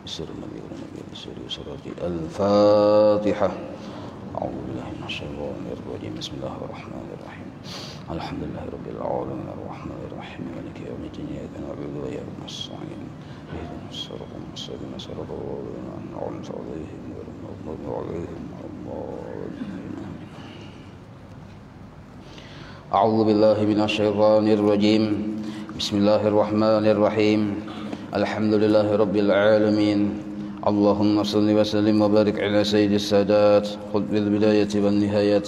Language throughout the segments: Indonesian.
بسر النبي والنبي بسر سورة الفاتحة. أعوذ بالله من الشيطان الرجيم. بسم الله الرحمن الرحيم. الحمد لله رب العالمين الرحمن الرحيم مالك يوم الدين إياك نعبد وإياك نستعين اهدنا الصراط المستقيم صراط الذين أنعمت عليهم غير المغضوب عليهم ولا الضالين. أعوذ بالله من الشيطان الرجيم. بسم الله الرحمن الرحيم. الحمد لله رب العالمين. اللهم صل وسلم وبارك على سيد السادات قطب البداية والنهاية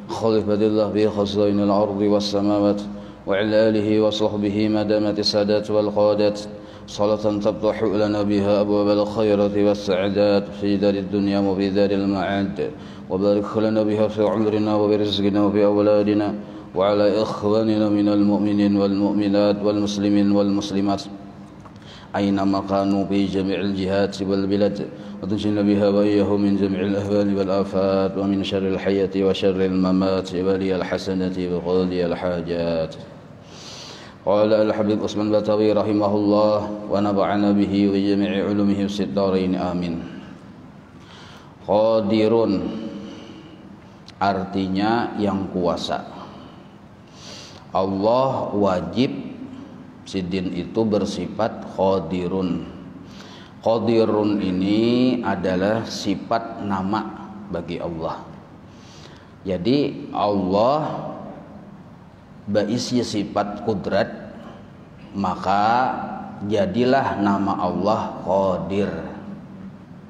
خليفة الله في خزائن الأرض والسماوات وعلى آله وصحبه ما دامت السادات والقادات صلاة تفتح لنا بها أبواب الخيرات والسعادات في دار الدنيا وفي دار المعاد، وبارك لنا بها في عمرنا وبرزقنا وفي أولادنا وعلى إخواننا من المؤمنين والمؤمنات والمسلمين والمسلمات أينما كانوا في جميع الجهات والبلاد، وتنجينا بها وإياهم من جميع الأهوال والآفات ومن شر الحياة وشر الممات ولي الحسنة وقضي الحاجات. قال الحبيب عثمان بطوي رحمه الله ونفعنا به وجميع علومه في الدارين آمين. Qadirun artinya yang kuasa. Allah wajib Sidin itu bersifat qadirun. Qadirun ini adalah sifat nama bagi Allah. Jadi Allah berisi sifat kudrat, maka jadilah nama Allah Qadir.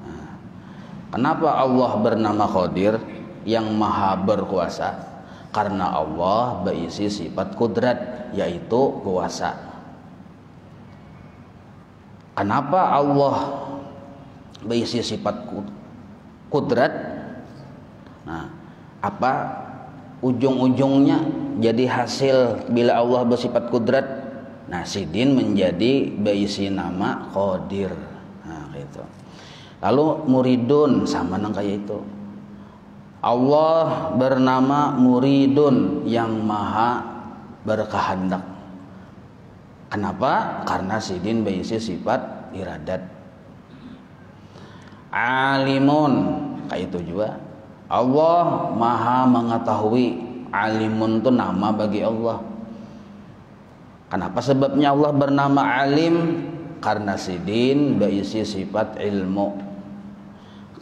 Nah, kenapa Allah bernama Qadir, yang maha berkuasa? Karena Allah berisi sifat kudrat, yaitu kuasa. Kenapa Allah berisi sifat kudrat? Nah, apa ujung-ujungnya jadi hasil bila Allah bersifat kudrat? Nah, Sidin menjadi berisi nama Qadir. Nah, gitu. Lalu muridun sama nang kayak itu. Allah bernama muridun, yang maha berkehendak. Kenapa? Karena Sidin berisi sifat iradat. Alimun, kayak itu juga. Allah maha mengetahui. Alimun itu nama bagi Allah. Kenapa sebabnya Allah bernama Alim? Karena Sidin berisi sifat ilmu.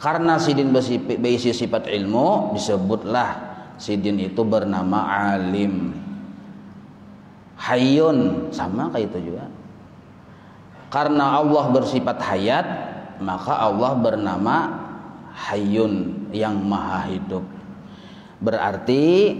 Karena Sidin berisi sifat ilmu, disebutlah Sidin itu bernama Alim. Hayyun sama kayak itu juga. Karena Allah bersifat hayat, maka Allah bernama Hayyun, yang maha hidup. Berarti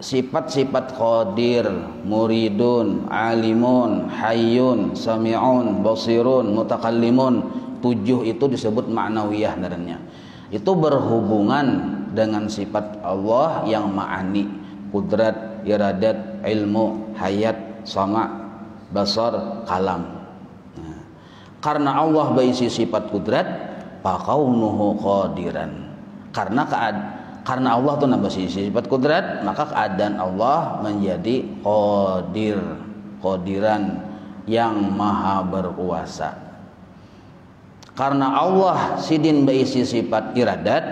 sifat-sifat Qadir, muridun, alimun, hayyun, sami'un, basirun, mutakallimun, 7 itu disebut ma'nawiyah namanya. Itu berhubungan dengan sifat Allah yang ma'ani, kudrat, iradat, ilmu, hayat, sama, basar, kalam. Nah, karena Allah berisi sifat kudrat, fakaunuhu qadiran. Karena Allah itu berisi sifat kudrat, maka keadaan Allah menjadi qadir, qadiran, yang maha berkuasa. Karena Allah Sidin berisi sifat iradat,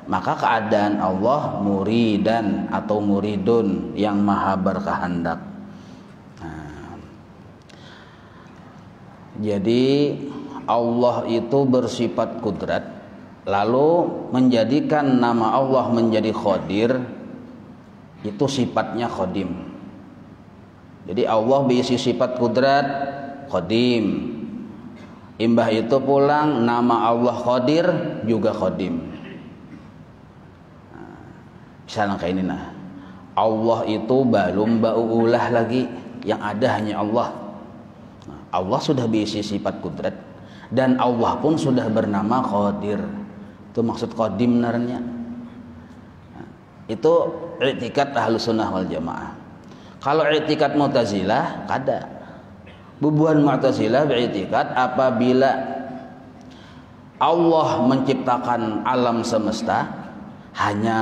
maka keadaan Allah muridan atau muridun, yang maha berkehendak. Nah, jadi Allah itu bersifat kudrat, lalu menjadikan nama Allah menjadi Qadir, itu sifatnya Qadim. Jadi Allah berisi sifat kudrat, Qadim. Imbah itu pulang nama Allah Qadir juga Qadim. Misalnya kayak ini, nah, Allah itu belum baulah lagi, yang ada hanya Allah. Nah, Allah sudah berisi sifat kudrat, dan Allah pun sudah bernama Qadir. Itu maksud Qadim narnya. Nah, itu i'tikad Ahlus Sunnah wal Jamaah. Kalau i'tikad Mu'tazilah kada. Bubuhan Mu'tazilah beriktikad apabila Allah menciptakan alam semesta, hanya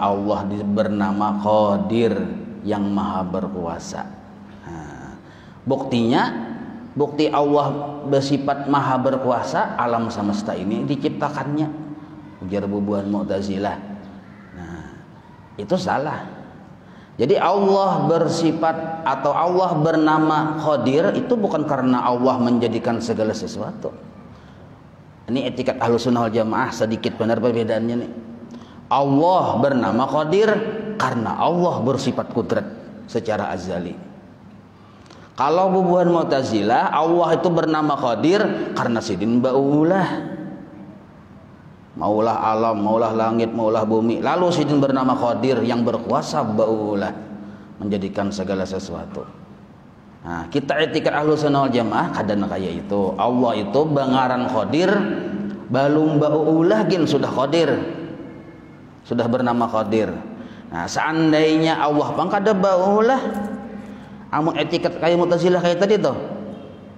Allah bernama Qadir, yang maha berkuasa. Nah, buktinya Bukti Allah bersifat maha berkuasa, alam semesta ini diciptakannya. Ujar bubuhan Mu'tazilah. Nah, itu salah. Jadi Allah bersifat atau Allah bernama Qadir itu bukan karena Allah menjadikan segala sesuatu. Ini etikat Ahlussunnah wal Jamaah, sedikit benar perbedaannya nih. Allah bernama Qadir karena Allah bersifat kudrat secara azali. Kalau bubuhan Mu'tazilah, Allah itu bernama Qadir karena sidin ba'ulah. Maulah alam, maulah langit, maulah bumi. Lalu sidin bernama Qadir yang berkuasa ba'ulah, menjadikan segala sesuatu. Nah, kita etikat Ahlussunnah wal Jamaah kadang kayak itu. Allah itu bangaran Qadir, balum ba'ulah gin sudah Qadir. Sudah bernama Qadir. Nah, seandainya Allah pang kada ba'ulah, amun etikat kayak Mu'tazilah kayak tadi tuh.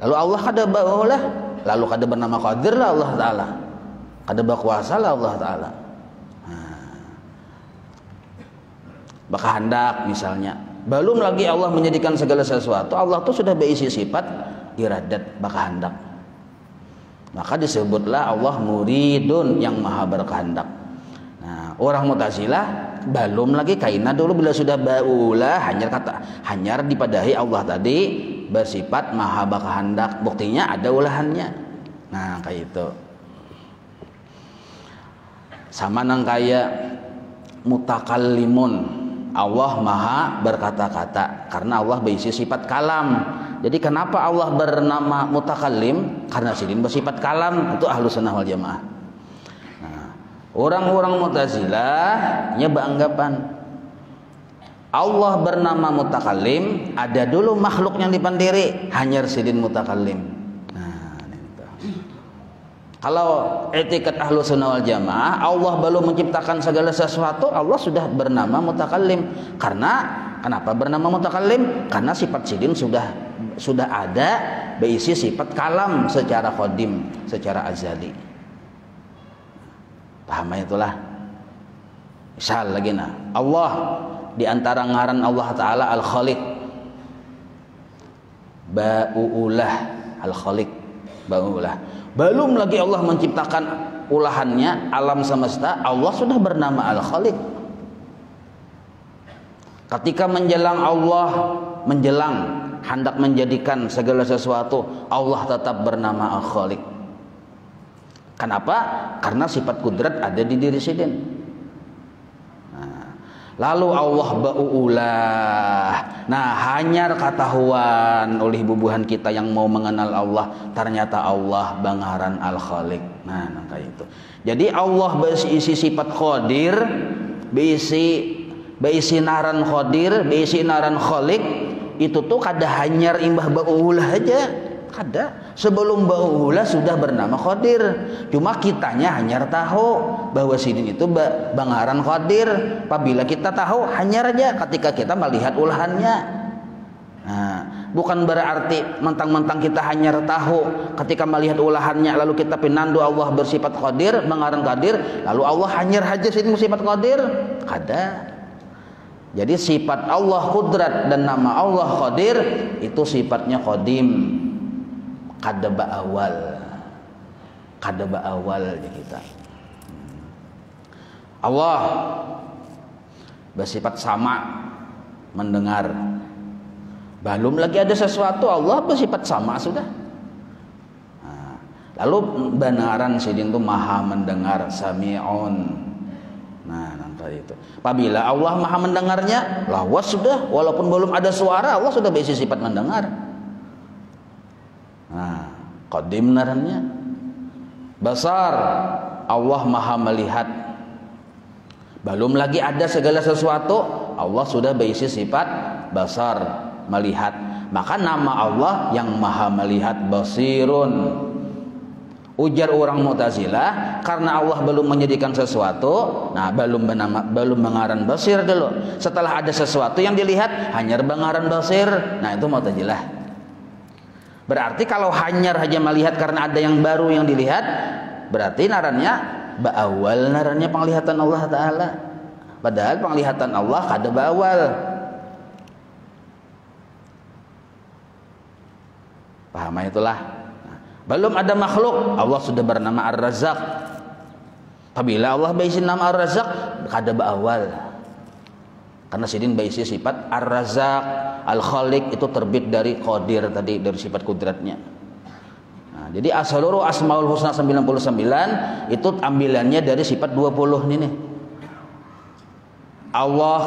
Lalu Allah kada ba'ulah, lalu kada bernama Qadir lah Allah Ta'ala. Kada berkuasa lah Allah Ta'ala. Bakahandak misalnya. Belum lagi Allah menjadikan segala sesuatu, Allah tuh sudah berisi sifat iradat bakahandak. Maka disebutlah Allah muridun yang maha berkehendak. Nah, orang Mu'tazilah belum lagi kaina dulu bila sudah baulah hanyar dipadahi Allah tadi bersifat maha berkehendak. Buktinya ada ulahannya. Nah, kayak itu. Sama nang kayak mutakallimun. Allah maha berkata-kata karena Allah berisi sifat kalam. Jadi kenapa Allah bernama mutakallim? Karena sidin bersifat kalam. Itu Ahlussunnah wal Jamaah. Nah, orang-orang Mu'tazilah nya beranggapan Allah bernama mutakallim, ada dulu makhluk yang dipandiri, hanyar sidin mutakallim. Kalau etikat Ahlussunnah wal Jamaah, Allah belum menciptakan segala sesuatu, Allah sudah bernama mutakallim. Karena kenapa bernama mutakallim? Karena sifat sidin sudah ada berisi sifat kalam secara qadim, secara azali. Paham itulah. Misal lagi nah, Allah di antara ngaran Allah Ta'ala Al-Khaliq. Ba'u'ulah Al-Khaliq, ba'u'ulah. Belum lagi Allah menciptakan ulahannya alam semesta, Allah sudah bernama Al-Khaliq. Ketika menjelang Allah hendak menjadikan segala sesuatu, Allah tetap bernama Al-Khaliq. Kenapa? Karena sifat kudrat ada di diri sidin. Lalu Allah ba'u'ulah. Nah, hanyar ketahuan oleh bubuhan kita yang mau mengenal Allah, ternyata Allah bangaran Al-Khaliq. Nah, kayak itu. Jadi Allah berisi sifat Qadir, berisi naran Qadir, berisi naran Khaliq, itu tuh kada hanyar imbah ba'u'ulah aja. Kada. Sebelum ba'u'ulah sudah bernama Qadir. Cuma kitanya hanyar tahu bahwa sidin itu bangaran Qadir. Apabila kita tahu hanyar aja ketika kita melihat ulahannya. Nah, bukan berarti mentang-mentang kita hanyar tahu ketika melihat ulahannya lalu kita pinandu Allah bersifat Qadir, bangaran Qadir, lalu Allah hanyar aja sidin sifat Qadir. Kada. Jadi sifat Allah Qudrat dan nama Allah Qadir itu sifatnya qadim. Kada ba'awal di kita. Allah bersifat sama, mendengar. Belum lagi ada sesuatu, Allah bersifat sama sudah. Nah, lalu benaran sidin itu maha mendengar, sami'un. Nah, nanti itu. Apabila Allah maha mendengarnya, lawas sudah, walaupun belum ada suara, Allah sudah berisi sifat mendengar. Nah, qadim narannya. Basar, Allah maha melihat. Belum lagi ada segala sesuatu, Allah sudah berisi sifat basar, melihat. Maka nama Allah yang maha melihat, basirun. Ujar orang Mu'tazilah, karena Allah belum menjadikan sesuatu, nah belum bangaran basir dulu. Setelah ada sesuatu yang dilihat, hanyar bangaran basir. Nah, itu Mu'tazilah. Berarti kalau hanyar saja melihat karena ada yang baru yang dilihat, berarti narannya ba'awal, narannya penglihatan Allah Ta'ala. Padahal penglihatan Allah kada ba'awal. Paham itulah. Belum ada makhluk, Allah sudah bernama Ar-Razzaq. Apabila Allah baisi nama Ar-Razzaq, kada awal. Karena sidin baisi sifat Ar-Razzaq, Al-Khaliq itu terbit dari Qadir tadi, dari sifat kudratnya. Nah, jadi seluruh Asmaul Husna 99 itu ambilannya dari sifat 20 ini nih. Allah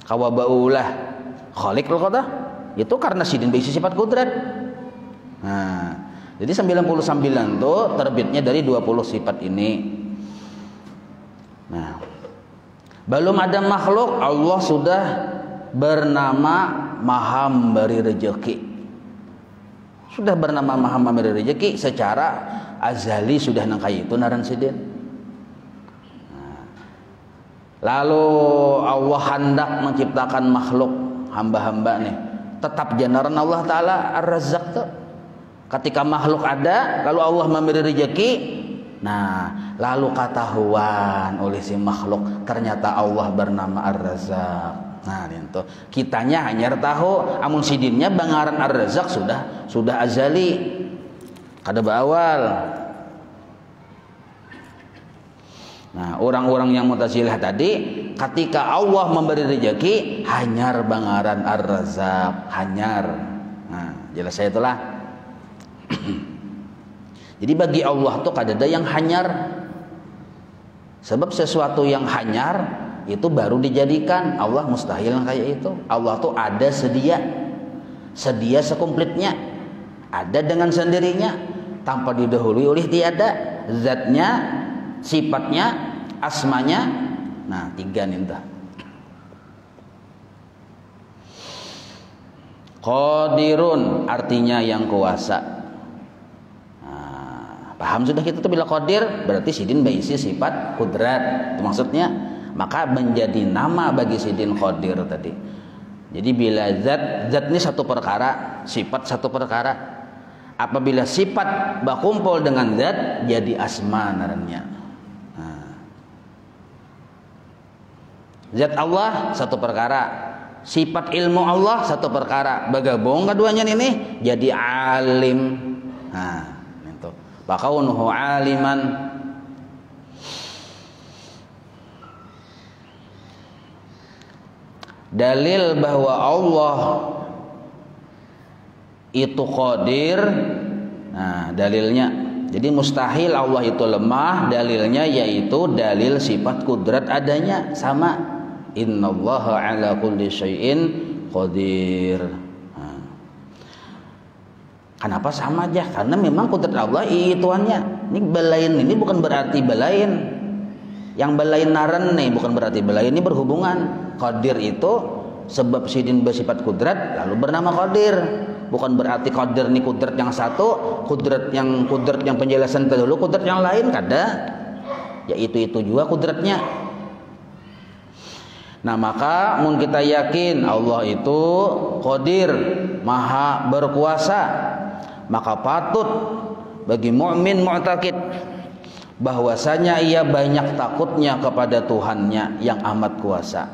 kawabaulah Khaliq al-Qada itu karena sidin baisi sifat kudrat. Nah, jadi 99 itu terbitnya dari 20 sifat ini. Nah, belum ada makhluk, Allah sudah bernama Maha Memberi Rezeki. Sudah bernama Maha Memberi Rezeki secara azali sudah nangkai itu naran sidin. Lalu Allah hendak menciptakan makhluk hamba-hamba nih, tetap janaran Allah Ta'ala Ar-Razzaq tuh. Ketika makhluk ada, lalu Allah memberi rezeki, nah lalu ketahuan oleh si makhluk ternyata Allah bernama Ar-Razzaq. Nah itu kitanya hanya tahu, amun sidinnya bangaran Ar-Razzaq sudah azali, kada beawal. Nah, orang-orang yang Mu'tazilah tadi ketika Allah memberi rezeki hanyar bangaran Ar-Razzaq, hanyar. Nah, jelas saya itulah. Jadi bagi Allah tuh kadada yang hanyar. Sebab sesuatu yang hanyar itu baru dijadikan. Allah mustahil kayak itu. Allah tuh ada sedia sekomplitnya, ada dengan sendirinya tanpa didahului oleh tiada. Zatnya, sifatnya, asmanya, nah 3 nih entah. Qadirun artinya yang kuasa. Nah, paham sudah kita tuh bila qadir berarti sidin baisi sifat kudrat, itu maksudnya. Maka menjadi nama bagi sidin qadir tadi. Jadi bila zat ini satu perkara, sifat satu perkara. Apabila sifat berkumpul dengan zat jadi asma narannya. Zat Allah satu perkara, sifat ilmu Allah satu perkara, bergabung keduanya ini jadi alim. Nah, itu. Fakaunuhu aliman. Dalil bahwa Allah itu qadir. Nah, dalilnya. Jadi mustahil Allah itu lemah, dalilnya yaitu dalil sifat kudrat adanya sama. Innallaha ala kulli syai'in qadir. Nah. Kenapa sama aja? Karena memang kudrat Allah ituannya. Ini belain ini bukan berarti belain. Yang belain naran nih bukan berarti belain, ini berhubungan. Qadir itu sebab sidin bersifat kudrat lalu bernama qadir. Bukan berarti qadir ini kudrat yang satu, kudrat yang penjelasan terdahulu, kudrat yang lain kada. Ya itu juga kudratnya. Nah maka mun kita yakin Allah itu qadir, maha berkuasa, maka patut bagi mukmin mu'taqid bahwasanya ia banyak takutnya kepada Tuhannya yang amat kuasa.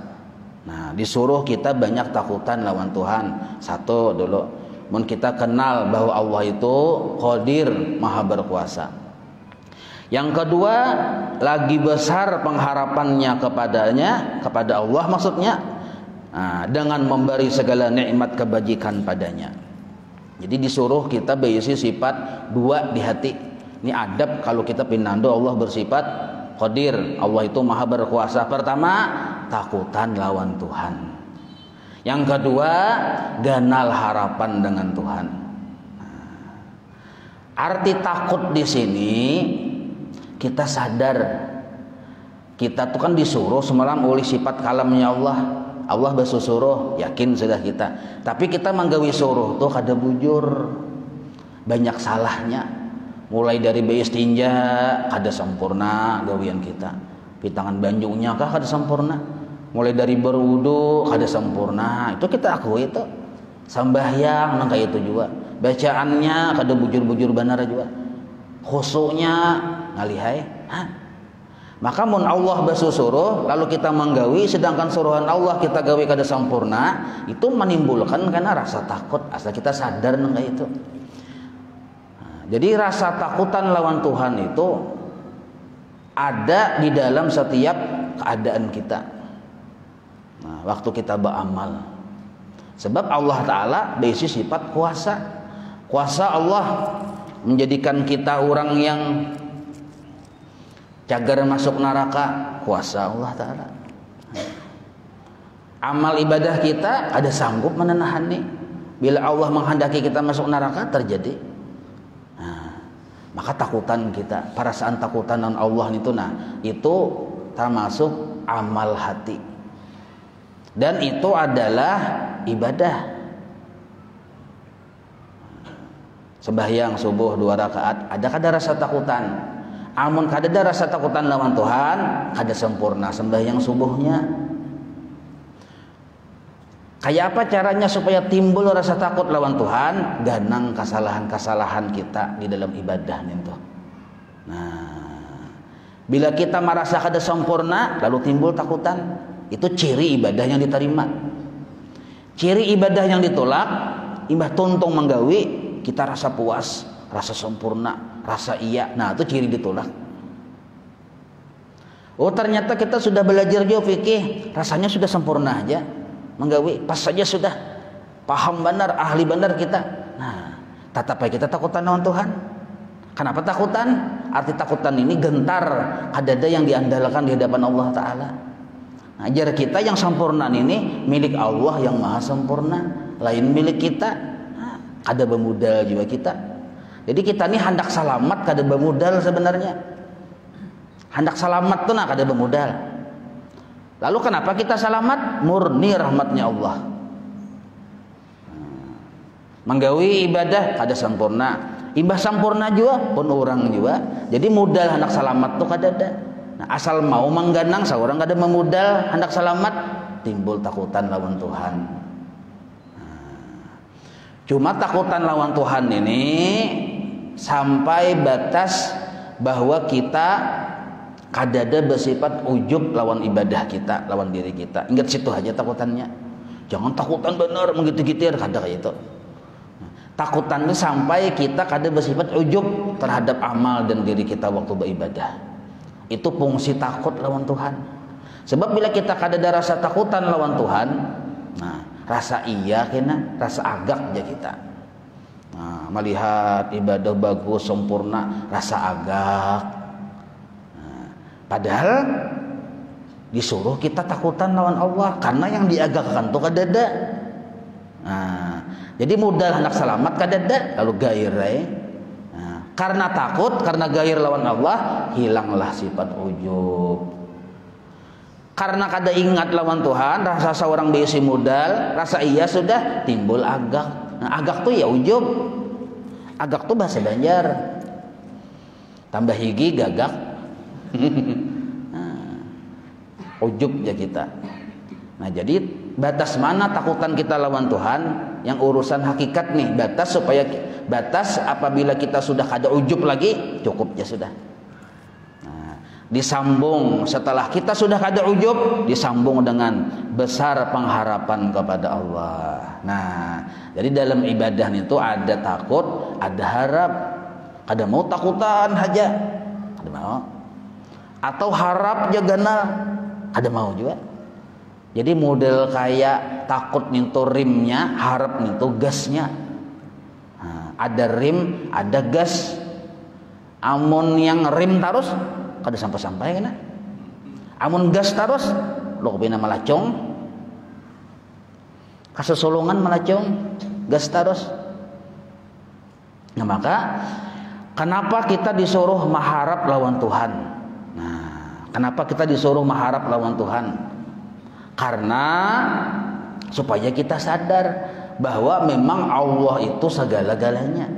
Nah disuruh kita banyak takutan lawan Tuhan. Satu dulu, mun kita kenal bahwa Allah itu qadir, maha berkuasa. Yang kedua, lagi besar pengharapannya kepada Allah maksudnya, nah, dengan memberi segala nikmat kebajikan padanya. Jadi disuruh kita berisi sifat 2 di hati. Ini adab kalau kita pinando Allah bersifat qadir, Allah itu maha berkuasa. Pertama, takutan lawan Tuhan. Yang kedua, ganal harapan dengan Tuhan. Arti takut di sini kita sadar kita tuh kan disuruh semalam oleh sifat kalamnya Allah bersuruh, yakin sudah kita. Tapi kita menggawi suruh tuh kada bujur, banyak salahnya. Mulai dari beistinja kada sempurna gawian kita, pitangan banjungnya kah kada sempurna, mulai dari berwudu kada sempurna, itu kita akui itu. Sambahyang nang kayak itu juga, bacaannya kada bujur-bujur benar juga, khusyuknya ngalihai. Maka mun Allah basusuruh lalu kita menggawi, sedangkan suruhan Allah kita gawi kada sempurna, itu menimbulkan karena rasa takut asal kita sadar nggak itu. Jadi rasa takutan lawan Tuhan itu ada di dalam setiap keadaan kita. Nah, waktu kita beramal. Sebab Allah Ta'ala berisi sifat kuasa. Kuasa Allah menjadikan kita orang yang cagar masuk neraka, kuasa Allah Ta'ala. Amal ibadah kita ada sanggup menahan nih. Bila Allah menghendaki kita masuk neraka, terjadi. Nah, maka takutan kita, perasaan takutan dengan Allah itu, nah itu termasuk amal hati. Dan itu adalah ibadah. Sembahyang subuh 2 rakaat, ada kada rasa takutan. Amun kada ada rasa takutan lawan Tuhan, kada sempurna sembahyang subuhnya. Kayak apa caranya supaya timbul rasa takut lawan Tuhan? Ganang kesalahan-kesalahan kita di dalam ibadah itu. Nah, bila kita merasa kada sempurna lalu timbul takutan, itu ciri ibadah yang diterima. Ciri ibadah yang ditolak, imbah tuntung menggawi, kita rasa puas, rasa sempurna, rasa iya. Nah, itu ciri ditolak. Oh, ternyata kita sudah belajar juga fikih, rasanya sudah sempurna aja menggawi, pas saja sudah paham benar, ahli benar kita. Nah, tetapi kita takutan lawan Tuhan. Kenapa takutan? Arti takutan ini gentar, ada yang diandalkan di hadapan Allah Ta'ala. Nah, ajar kita yang sempurna ini milik Allah yang maha sempurna, lain milik kita. Nah, ada bermodal juga kita. Jadi kita ini hendak selamat kada bermodal sebenarnya. Hendak selamat tuh nah kada bermodal. Lalu kenapa kita selamat? Murni rahmatnya Allah. Menggawi ibadah kada sempurna. Imbah sempurna juga pun orang juga. Jadi modal hendak selamat tuh kada ada. Nah, asal mau mengganang seorang kada memodal hendak selamat, timbul takutan lawan Tuhan. Cuma takutan lawan Tuhan ini sampai batas bahwa kita kadada bersifat ujub lawan ibadah kita, lawan diri kita. Ingat situ aja takutannya. Jangan takutan benar menggitir-gitir, kada kayak itu. Takutan itu sampai kita kada bersifat ujub terhadap amal dan diri kita waktu beribadah. Itu fungsi takut lawan Tuhan. Sebab bila kita kada ada rasa takutan lawan Tuhan, nah rasa iya kena, rasa agak aja kita. Nah, melihat ibadah bagus sempurna, rasa agak. Padahal disuruh kita takutan lawan Allah karena yang diagakkan tuh kadada. Nah, jadi modal hendak selamat kadada lalu gairah. Nah, karena takut, karena gair lawan Allah, hilanglah sifat ujub. Karena kada ingat lawan Tuhan, rasa seorang diisi modal, rasa iya sudah timbul agak. Nah, agak tuh ya ujub. Agak tuh bahasa Banjar. Tambah higi gagak. Ujub ya kita. Nah, jadi batas mana takutan kita lawan Tuhan yang urusan hakikat nih, batas supaya batas apabila kita sudah kada ujub lagi, cukup ya sudah. Nah, disambung setelah kita sudah kada ujub, disambung dengan besar pengharapan kepada Allah. Nah, jadi dalam ibadah itu ada takut, ada harap. Kada mau takutan aja, kada mau. Atau harap jagana, ada mau juga. Jadi model kayak takut nyentuh rimnya, harap nyentuh gasnya. Nah, ada rim, ada gas. Amun yang rim terus, kada sampai-sampai kena. Amun gas terus, lo kepina malacong. Kasesolongan malacong, gas terus. Nah, maka kenapa kita disuruh mengharap lawan Tuhan? Kenapa kita disuruh mengharap lawan Tuhan? Karena supaya kita sadar bahwa memang Allah itu segala-galanya.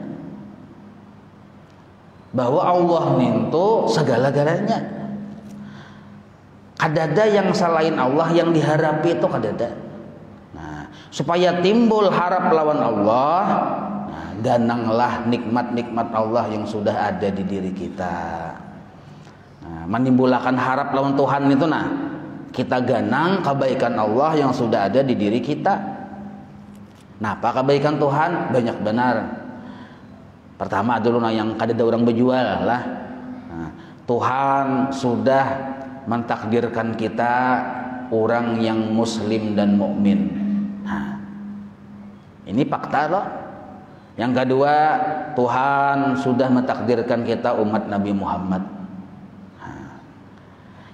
Bahwa Allah itu segala-galanya. Kadada yang selain Allah yang diharapi itu kadada. Nah, supaya timbul harap lawan Allah, nah, gananglah nikmat-nikmat Allah yang sudah ada di diri kita. Nah, menimbulkan harap lawan Tuhan itu kita ganang kebaikan Allah yang sudah ada di diri kita. Nah, apa kebaikan Tuhan? Banyak benar. Pertama dulu yang kada ada orang berjual lah. Nah, Tuhan sudah mentakdirkan kita orang yang muslim dan mukmin. Nah, ini fakta loh. Yang kedua, Tuhan sudah mentakdirkan kita umat Nabi Muhammad.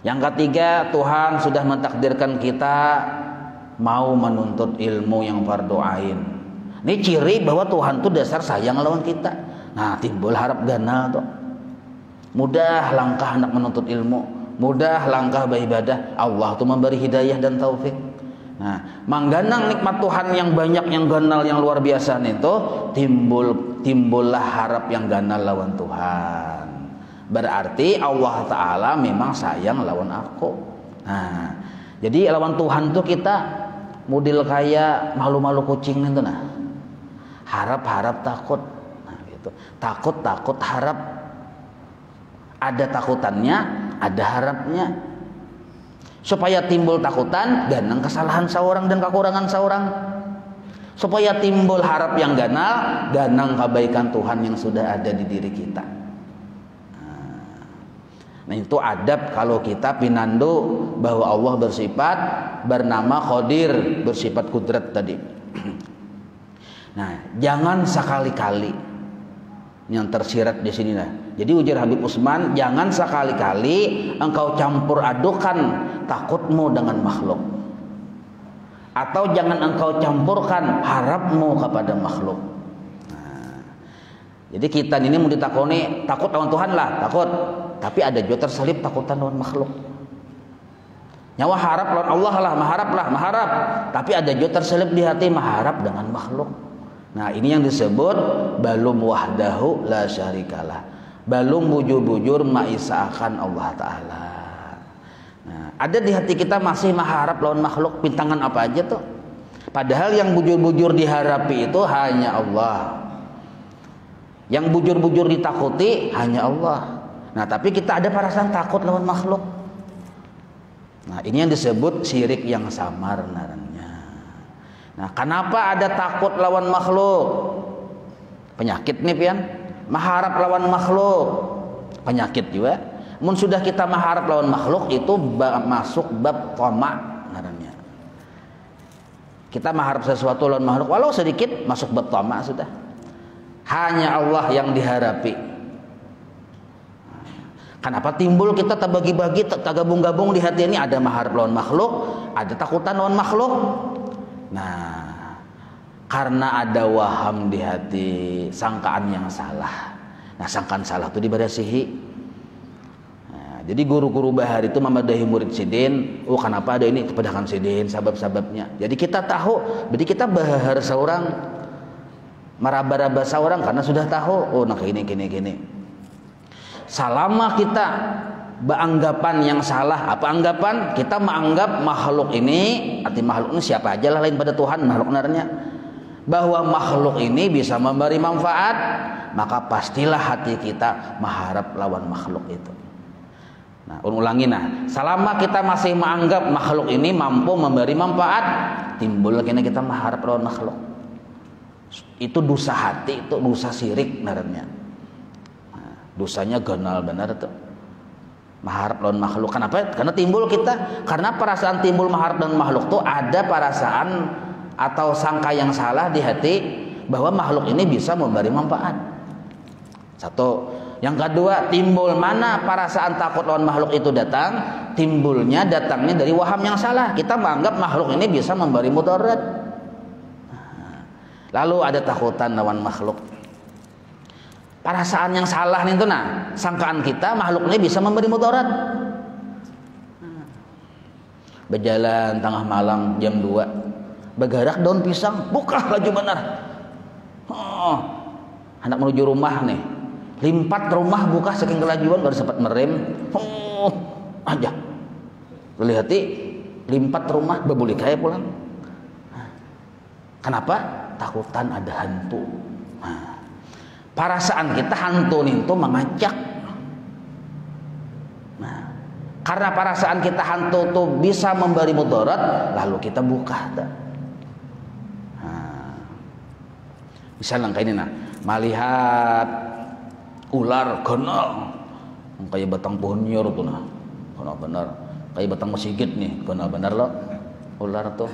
Yang ketiga, Tuhan sudah mentakdirkan kita mau menuntut ilmu yang fardu ain. Ini ciri bahwa Tuhan itu dasar sayang lawan kita. Nah, timbul harap ganal tuh. Mudah langkah hendak menuntut ilmu, mudah langkah beribadah. Allah tuh memberi hidayah dan taufik. Nah, mangganang nikmat Tuhan yang banyak, yang ganal, yang luar biasa itu timbullah harap yang ganal lawan Tuhan. Berarti Allah Ta'ala memang sayang lawan aku. Nah, jadi lawan Tuhan tuh kita model kayak malu-malu kucing itu harap-harap takut. Nah, gitu. Takut harap. Ada takutannya, ada harapnya. Supaya timbul takutan, ganang kesalahan seorang dan kekurangan seorang. Supaya timbul harap yang ganal, ganang kebaikan Tuhan yang sudah ada di diri kita. Nah, itu adab kalau kita pinandu bahwa Allah bersifat bernama Qadir, bersifat kudrat tadi. Nah, jangan sekali-kali yang tersirat di sini Jadi ujar Habib Utsman, jangan sekali-kali engkau campur adukan takutmu dengan makhluk. Atau jangan engkau campurkan harapmu kepada makhluk. Nah, jadi kita ini mau ditakoni takut lawan Tuhan lah, takut. Tapi ada juga terselip takutan lawan makhluk. Nyawa harap lawan Allah lah, maharap. Tapi ada juga terselip di hati maharap dengan makhluk. Nah, ini yang disebut balum wahdahu la syarikalah. Balum bujur-bujur maisaakan Allah Ta'ala. Nah, ada di hati kita masih maharap lawan makhluk, pintangan apa aja tuh. Padahal yang bujur-bujur diharapi itu hanya Allah. Yang bujur-bujur ditakuti hanya Allah. Nah, tapi kita ada perasaan takut lawan makhluk. Nah, ini yang disebut syirik yang samar naranya. Nah, kenapa ada takut lawan makhluk? Penyakit nih pian. Maharap lawan makhluk. Penyakit juga. Mun sudah kita maharap lawan makhluk itu masuk bab tamak naranya. Kita maharap sesuatu lawan makhluk walau sedikit masuk bab tamak sudah. Hanya Allah yang diharapi. Kenapa timbul kita terbagi-bagi, tergabung-gabung di hati ini, ada maharap lawan makhluk, ada takutan lawan makhluk. Nah, karena ada waham di hati, sangkaan yang salah. Nah, sangkaan salah itu diberesihi. Nah, jadi guru-guru bahar itu memadahi murid sidin. Oh, kenapa ada ini? Kepedakan sidin, sabab-sababnya. Jadi kita tahu, jadi kita bahar seorang, meraba-raba seorang karena sudah tahu. Oh, nah gini. Selama kita beranggapan yang salah, apa anggapan? Kita menganggap makhluk ini, arti makhluk ini siapa aja lah lain pada Tuhan, makhluk narnya. Bahwa makhluk ini bisa memberi manfaat, maka pastilah hati kita mengharap lawan makhluk itu. Nah, ulangi selama kita masih menganggap makhluk ini mampu memberi manfaat, timbul lagi kita mengharap lawan makhluk. Itu dosa hati, itu dosa syirik narnya. Dosanya ganal benar tuh. Maharap lawan makhluk. Kenapa? Karena timbul kita. Karena perasaan timbul maharap dan makhluk tuh ada perasaan atau sangka yang salah di hati bahwa makhluk ini bisa memberi manfaat. Satu. Yang kedua, timbul mana perasaan takut lawan makhluk itu datang? Datangnya dari waham yang salah. Kita menganggap makhluk ini bisa memberi mudarat. Lalu ada takutan lawan makhluk. Perasaan yang salah nih tuh sangkaan kita makhluk ini bisa memberi mudarat. Berjalan tengah malam jam 2, bergerak daun pisang, buka laju benar. Hendak menuju rumah nih, limpat rumah buka saking kelajuan baru sempat merem. Aja. Lihati limpat rumah bebuli kayak pulang. Kenapa? Takutan ada hantu. Perasaan kita hantu itu mengajak. karena perasaan kita hantu tuh bisa memberi mudarat, lalu kita buka. Misalnya kayak ini melihat ular kenal kayak batang pohon nyor tuh benar kayak batang masjid nih, benar loh ular tuh.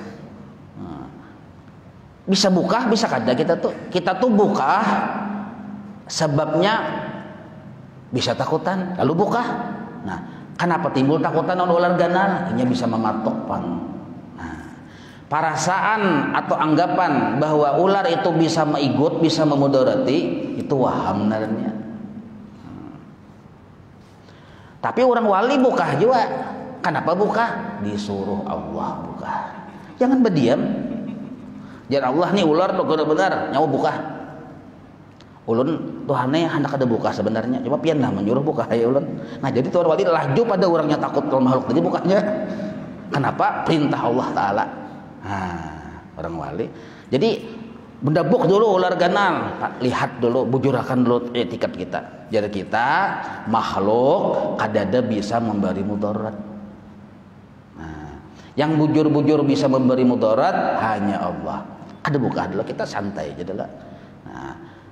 Bisa buka, bisa kada kita tuh buka sebabnya bisa takutan lalu buka. Nah, kenapa timbul takutan oleh ular ganal? Ini bisa mematok pang. Perasaan atau anggapan bahwa ular itu bisa meigut, bisa memudarati, itu waham sebenarnya. Tapi orang wali buka juga. Kenapa buka? Disuruh Allah buka. Jangan berdiam. Jangan Allah nih ular tuh benar nyawa buka. Ulun Tuhannya hendak ada buka sebenarnya. Cuma pian lah menyuruh buka ya ulun. Nah jadi tuan wali laju pada orangnya takut kalau makhluk tadi bukanya. Kenapa? Perintah Allah Ta'ala. Orang wali. Jadi mendabuk dulu ular ganal, lihat dulu, bujurakan dulu etikat kita. Jadi kita makhluk kadada bisa memberi mudarat. Yang bujur-bujur bisa memberi mudarat hanya Allah. Ada buka dulu, kita santai aja dulu.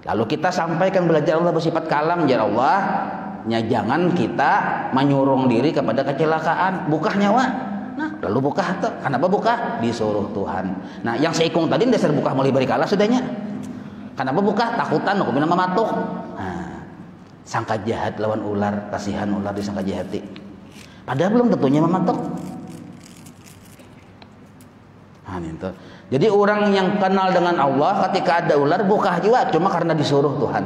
Lalu kita sampaikan belajar Allah bersifat kalam, ya Allah. Jangan kita menyurung diri kepada kecelakaan. Buka nyawa. Lalu buka tuh. Kenapa buka? Disuruh Tuhan. Nah, yang seikung tadi dasar buka mulai beri kalah sudahnya. Kenapa buka? Takutan, aku bilang mematuk. Sangka jahat lawan ular, kasihan ular disangka jahati. Padahal belum tentunya mematuk. Jadi orang yang kenal dengan Allah ketika ada ular buka juga cuma karena disuruh Tuhan.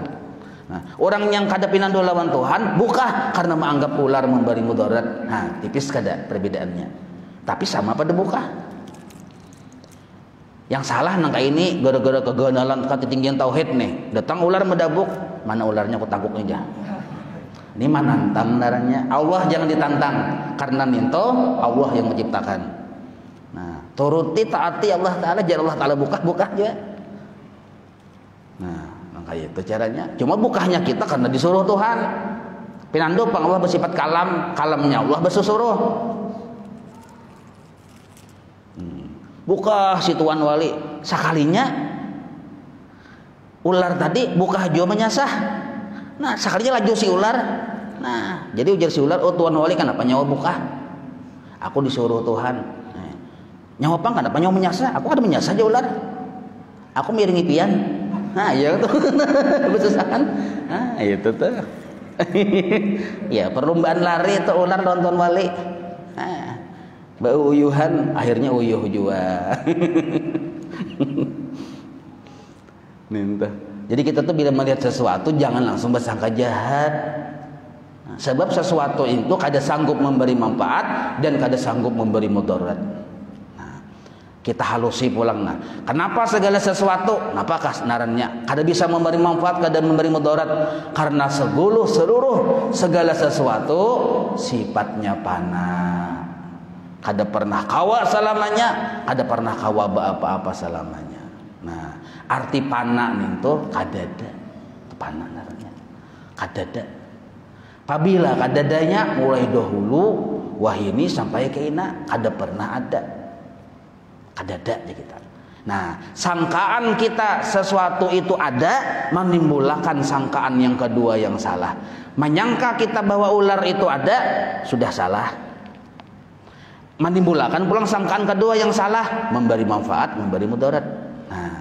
Orang yang kada pinandu lawan Tuhan buka karena menganggap ular memberi mudarat. Tipis kada perbedaannya. Tapi sama pada buka. Yang salah nangka ini gara-gara keganalan ketinggian tauhid nih. Datang ular medabuk, mana ularnya aku tangkuk aja. Ini mana nantang darahnya. Allah jangan ditantang karena minto Allah yang menciptakan. Nah, turuti taati Allah Ta'ala, jangan Allah Ta'ala buka aja. Nah, kayak itu caranya. Cuma bukanya kita karena disuruh Tuhan. Pinando pang Allah bersifat kalam, kalamnya Allah bersusuruh. Buka si tuan wali sekalinya ular tadi buka jo menyasah. Nah, sekalinya laju si ular. Nah, jadi ujar si ular, oh tuan wali kenapa nyawa buka? Aku disuruh Tuhan. Nyawa pang kenapa nyawa menyasah? Aku ada menyasah aja ular. Aku miringi pian. Nah, iya tuh. Besusahan. Nah, itu tuh. Ya, perlombaan lari tuh ular nonton wali. Bau uyuhan akhirnya uyuh juga. Jadi kita tuh bila melihat sesuatu jangan langsung bersangka jahat. Sebab sesuatu itu kada sanggup memberi manfaat dan kada sanggup memberi mudarat. Kita halusi pulang. Kenapa segala sesuatu? Napakah narannya? Kada bisa memberi manfaat, kada memberi mudarat. Karena seluruh segala sesuatu sifatnya fana. Kada pernah kawa selamanya, kada pernah kawa apa-apa selamanya. Nah, arti pana itu kadada. Pana namanya. Kadada. Apabila kadadanya mulai dahulu wahini sampai ke ina kada pernah ada. Kadada aja kita. Nah, sangkaan kita sesuatu itu ada menimbulkan sangkaan yang kedua yang salah. Menyangka kita bahwa ular itu ada sudah salah. Menimbulkan pulang sangkaan kedua yang salah, memberi manfaat, memberi mudarat. Nah,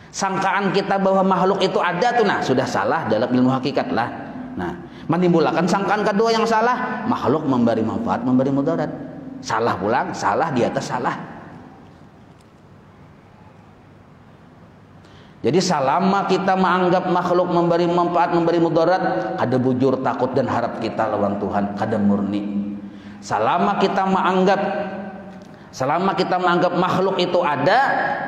sangkaan kita bahwa makhluk itu ada tuh sudah salah dalam ilmu hakikat lah. Nah, menimbulkan sangkaan kedua yang salah, makhluk memberi manfaat, memberi mudarat. Salah pulang, salah di atas salah. Jadi selama kita menganggap makhluk memberi manfaat, memberi mudarat, ada bujur takut dan harap kita lawan Tuhan, kada murni. Selama kita menganggap makhluk itu ada,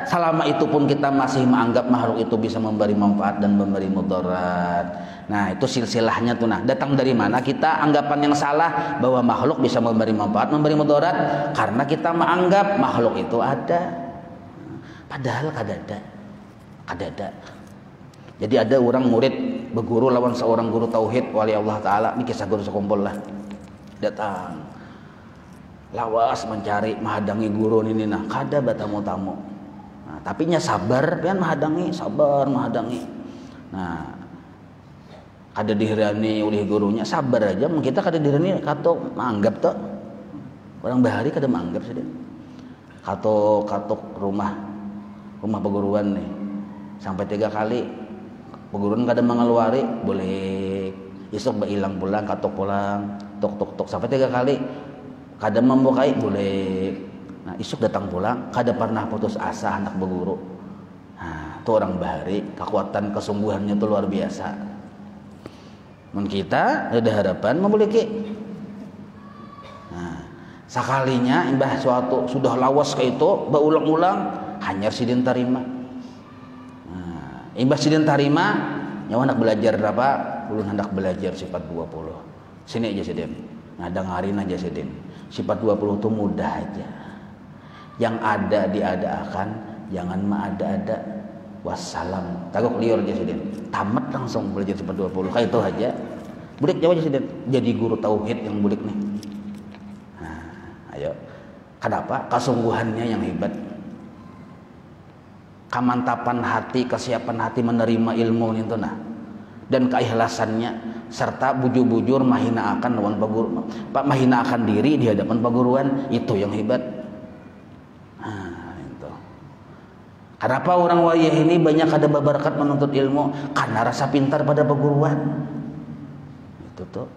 selama itu pun kita masih menganggap makhluk itu bisa memberi manfaat dan memberi mudarat. Nah, itu silsilahnya tuh. Datang dari mana kita anggapan yang salah bahwa makhluk bisa memberi manfaat, memberi mudarat? Karena kita menganggap makhluk itu ada. Padahal kada ada. Jadi ada orang murid berguru lawan seorang guru tauhid wali Allah Ta'ala. Ini kisah guru sekumpul lah. Datang lawas mencari mahadangi guru ini nah kada batamu-tamu. Nah, tapi nya sabar pian mahadangi, sabar mahadangi. Nah, kada dihirani oleh gurunya, sabar aja. Kita kada dihirani kato manggap tuh. Orang bahari kada manggap sih. Katok rumah peguruan nih. Sampai 3 kali peguruan kada mengeluari, boleh esok hilang pulang, katok pulang, tok sampai 3 kali. Kada membukai, boleh. Nah, esok datang pulang, kada pernah putus asa anak berguru. Nah, itu orang bahari, kekuatan kesungguhannya itu luar biasa. Men kita ada harapan memiliki. Nah, sekalinya imbah suatu sudah lawas ke itu, berulang-ulang hanya sidin tarima. Nah, imbah sidin tarima, nyawa anak belajar berapa? Ulun hendak belajar sifat 20. Sini aja sidin. Nah, dengarin aja sidin. Sifat 20 itu mudah aja. Yang ada diadakan, jangan ada-ada. Wassalam. Tagok liur aja sidin. Tamat langsung belajar sifat 20. Kayak itu aja. Bulik jawab aja sidin. Jadi guru tauhid yang bulik nih. Nah, ayo. Kenapa? Kesungguhannya yang hebat. Kemantapan hati, kesiapan hati menerima ilmu itu nah. Dan keikhlasannya serta bujur-bujur mahinakan lawan paguru, mahinakan diri di hadapan paguruan, itu yang hebat. Nah, itu. Kenapa orang wayah ini banyak ada berkat menuntut ilmu? Karena rasa pintar pada paguruan. Itu tuh.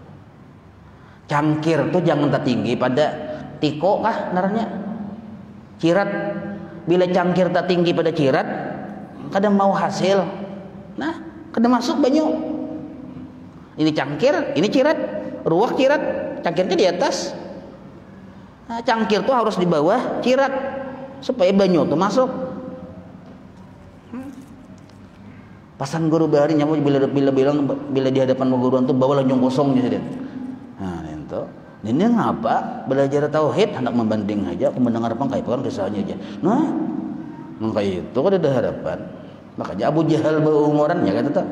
Cangkir tuh jangan tertinggi pada tiko kah naranya? Cirat. Bila cangkir tak tinggi pada cirat, kadang mau hasil. Nah, kada masuk banyak. Ini cangkir, ini cirat, ruak cirat, cangkirnya di atas. Nah, cangkir tuh harus di bawah cirat supaya banyak tuh masuk. Pasan guru bahari nyamu bila di hadapan guruan tuh bawa lanjung kosong jadi. Nah, itu. Ini ngapa belajar tauhid hendak membanding aja, aku mendengar pangkaipan kisahnya aja. Nah, maka itu kan ada harapan. Makanya Abu Jahal berumuran ya kata tuh.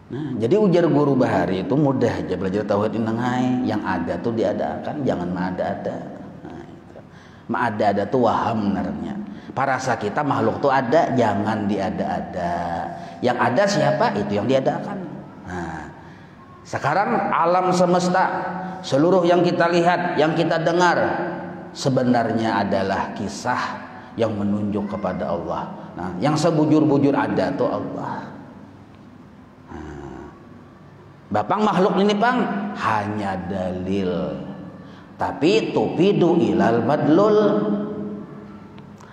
Nah, jadi ujar guru bahari itu mudah aja belajar tauhid inangai, yang ada tuh diadakan, jangan ada-ada. Nah, itu. Ada-ada tuh waham naranya. Parasa kita makhluk tuh ada, jangan diada-ada. Yang ada siapa? Itu yang diadakan. Nah, sekarang alam semesta, seluruh yang kita lihat, yang kita dengar sebenarnya adalah kisah yang menunjuk kepada Allah. Nah, yang sebujur-bujur ada tuh Allah. Bapang makhluk ini pang hanya dalil, tapi tufidu ilal madlul,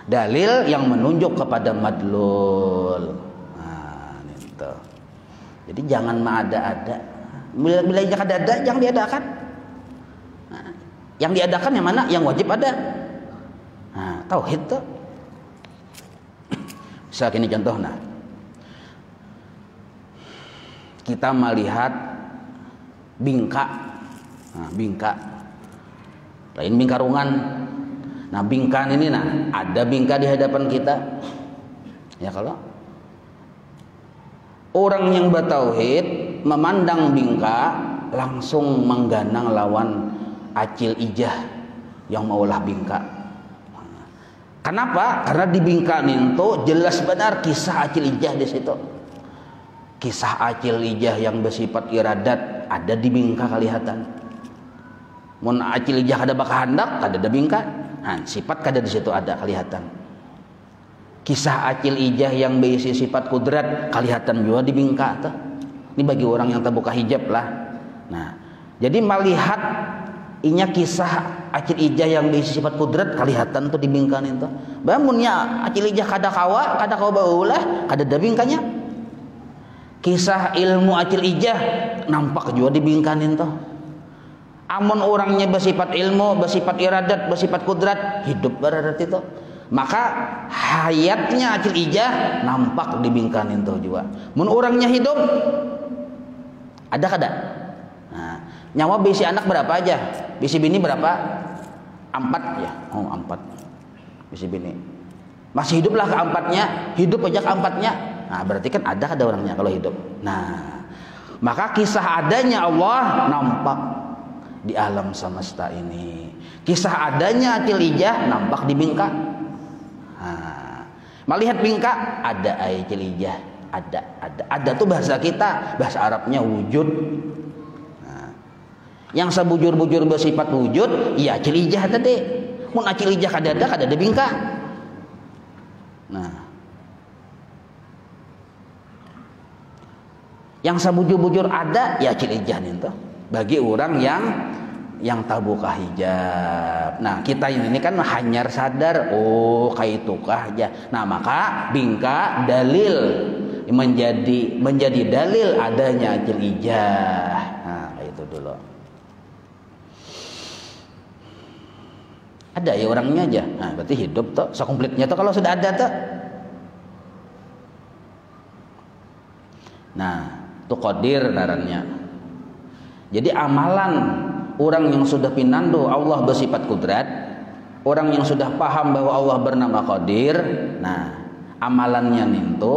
dalil yang menunjuk kepada madlul. Nah, itu. Jadi jangan ada-ada. Bila ada yang diadakan. Nah, yang diadakan yang mana? Yang wajib ada. Nah, tauhid tuh. Misal ini contoh nah. Kita melihat bingka. Nah, bingka. Lain bingkarungan. Nah, bingkan ini nah, ada bingka di hadapan kita. Ya kalau orang yang bertauhid memandang bingka langsung mengganang lawan acil ijah yang maulah bingka. Kenapa? Karena di bingka itu jelas benar kisah acil ijah di situ. Kisah acil ijah yang bersifat iradat ada di bingka kelihatan. Mun acil ijah kada bakahandak kada ada bingka. Nah, sifat kada di situ ada kelihatan. Kisah acil ijah yang berisi sifat kudrat kelihatan juga di bingka tuh. Ini bagi orang yang terbuka hijab lah. Nah, jadi melihat inya kisah acil ijah yang berisi sifat kudrat kelihatan tuh di bingkan itu. Bangunnya acil ijah kada kawa baulah, kada ada bingkanya. Kisah ilmu acil ijah nampak juga di bingkan itu. Amun orangnya bersifat ilmu, bersifat iradat, bersifat kudrat, hidup beradat itu. Maka hayatnya acil ijah nampak di bingkan itu juga. Mun orangnya hidup ada kada? Nah, nyawa bisi anak berapa aja? Bisi bini berapa? 4 ya. Oh, 4. Bisi bini. Masih hiduplah keempatnya, hidup aja keempatnya. Nah, berarti kan ada orangnya kalau hidup. Nah, maka kisah adanya Allah nampak. di alam semesta ini. Kisah adanya Acil Ijah nampak di Bingka. Melihat Bingka ada Acil Ijah, ada tuh bahasa kita, bahasa Arabnya wujud. Yang sebujur-bujur bersifat wujud, ya Acil Ijah tadi. Mun Acil Ijah kadada Bingka. Nah, yang sebujur-bujur ada ya Acil Ijah nih tuh. Bagi orang yang tak buka hijab. Nah, kita ini kan hanyar sadar, oh kayak itukah aja. Nah, maka Bingka dalil menjadi dalil adanya Acil Ijah. Nah, kayak itu dulu. Ada ya orangnya aja. Nah, berarti hidup tuh sekomplitnya tuh kalau sudah ada tuh. Nah, itu qadir narannya. Jadi amalan orang yang sudah pinando Allah bersifat kudrat, orang yang sudah paham bahwa Allah bernama Qadir, nah amalannya itu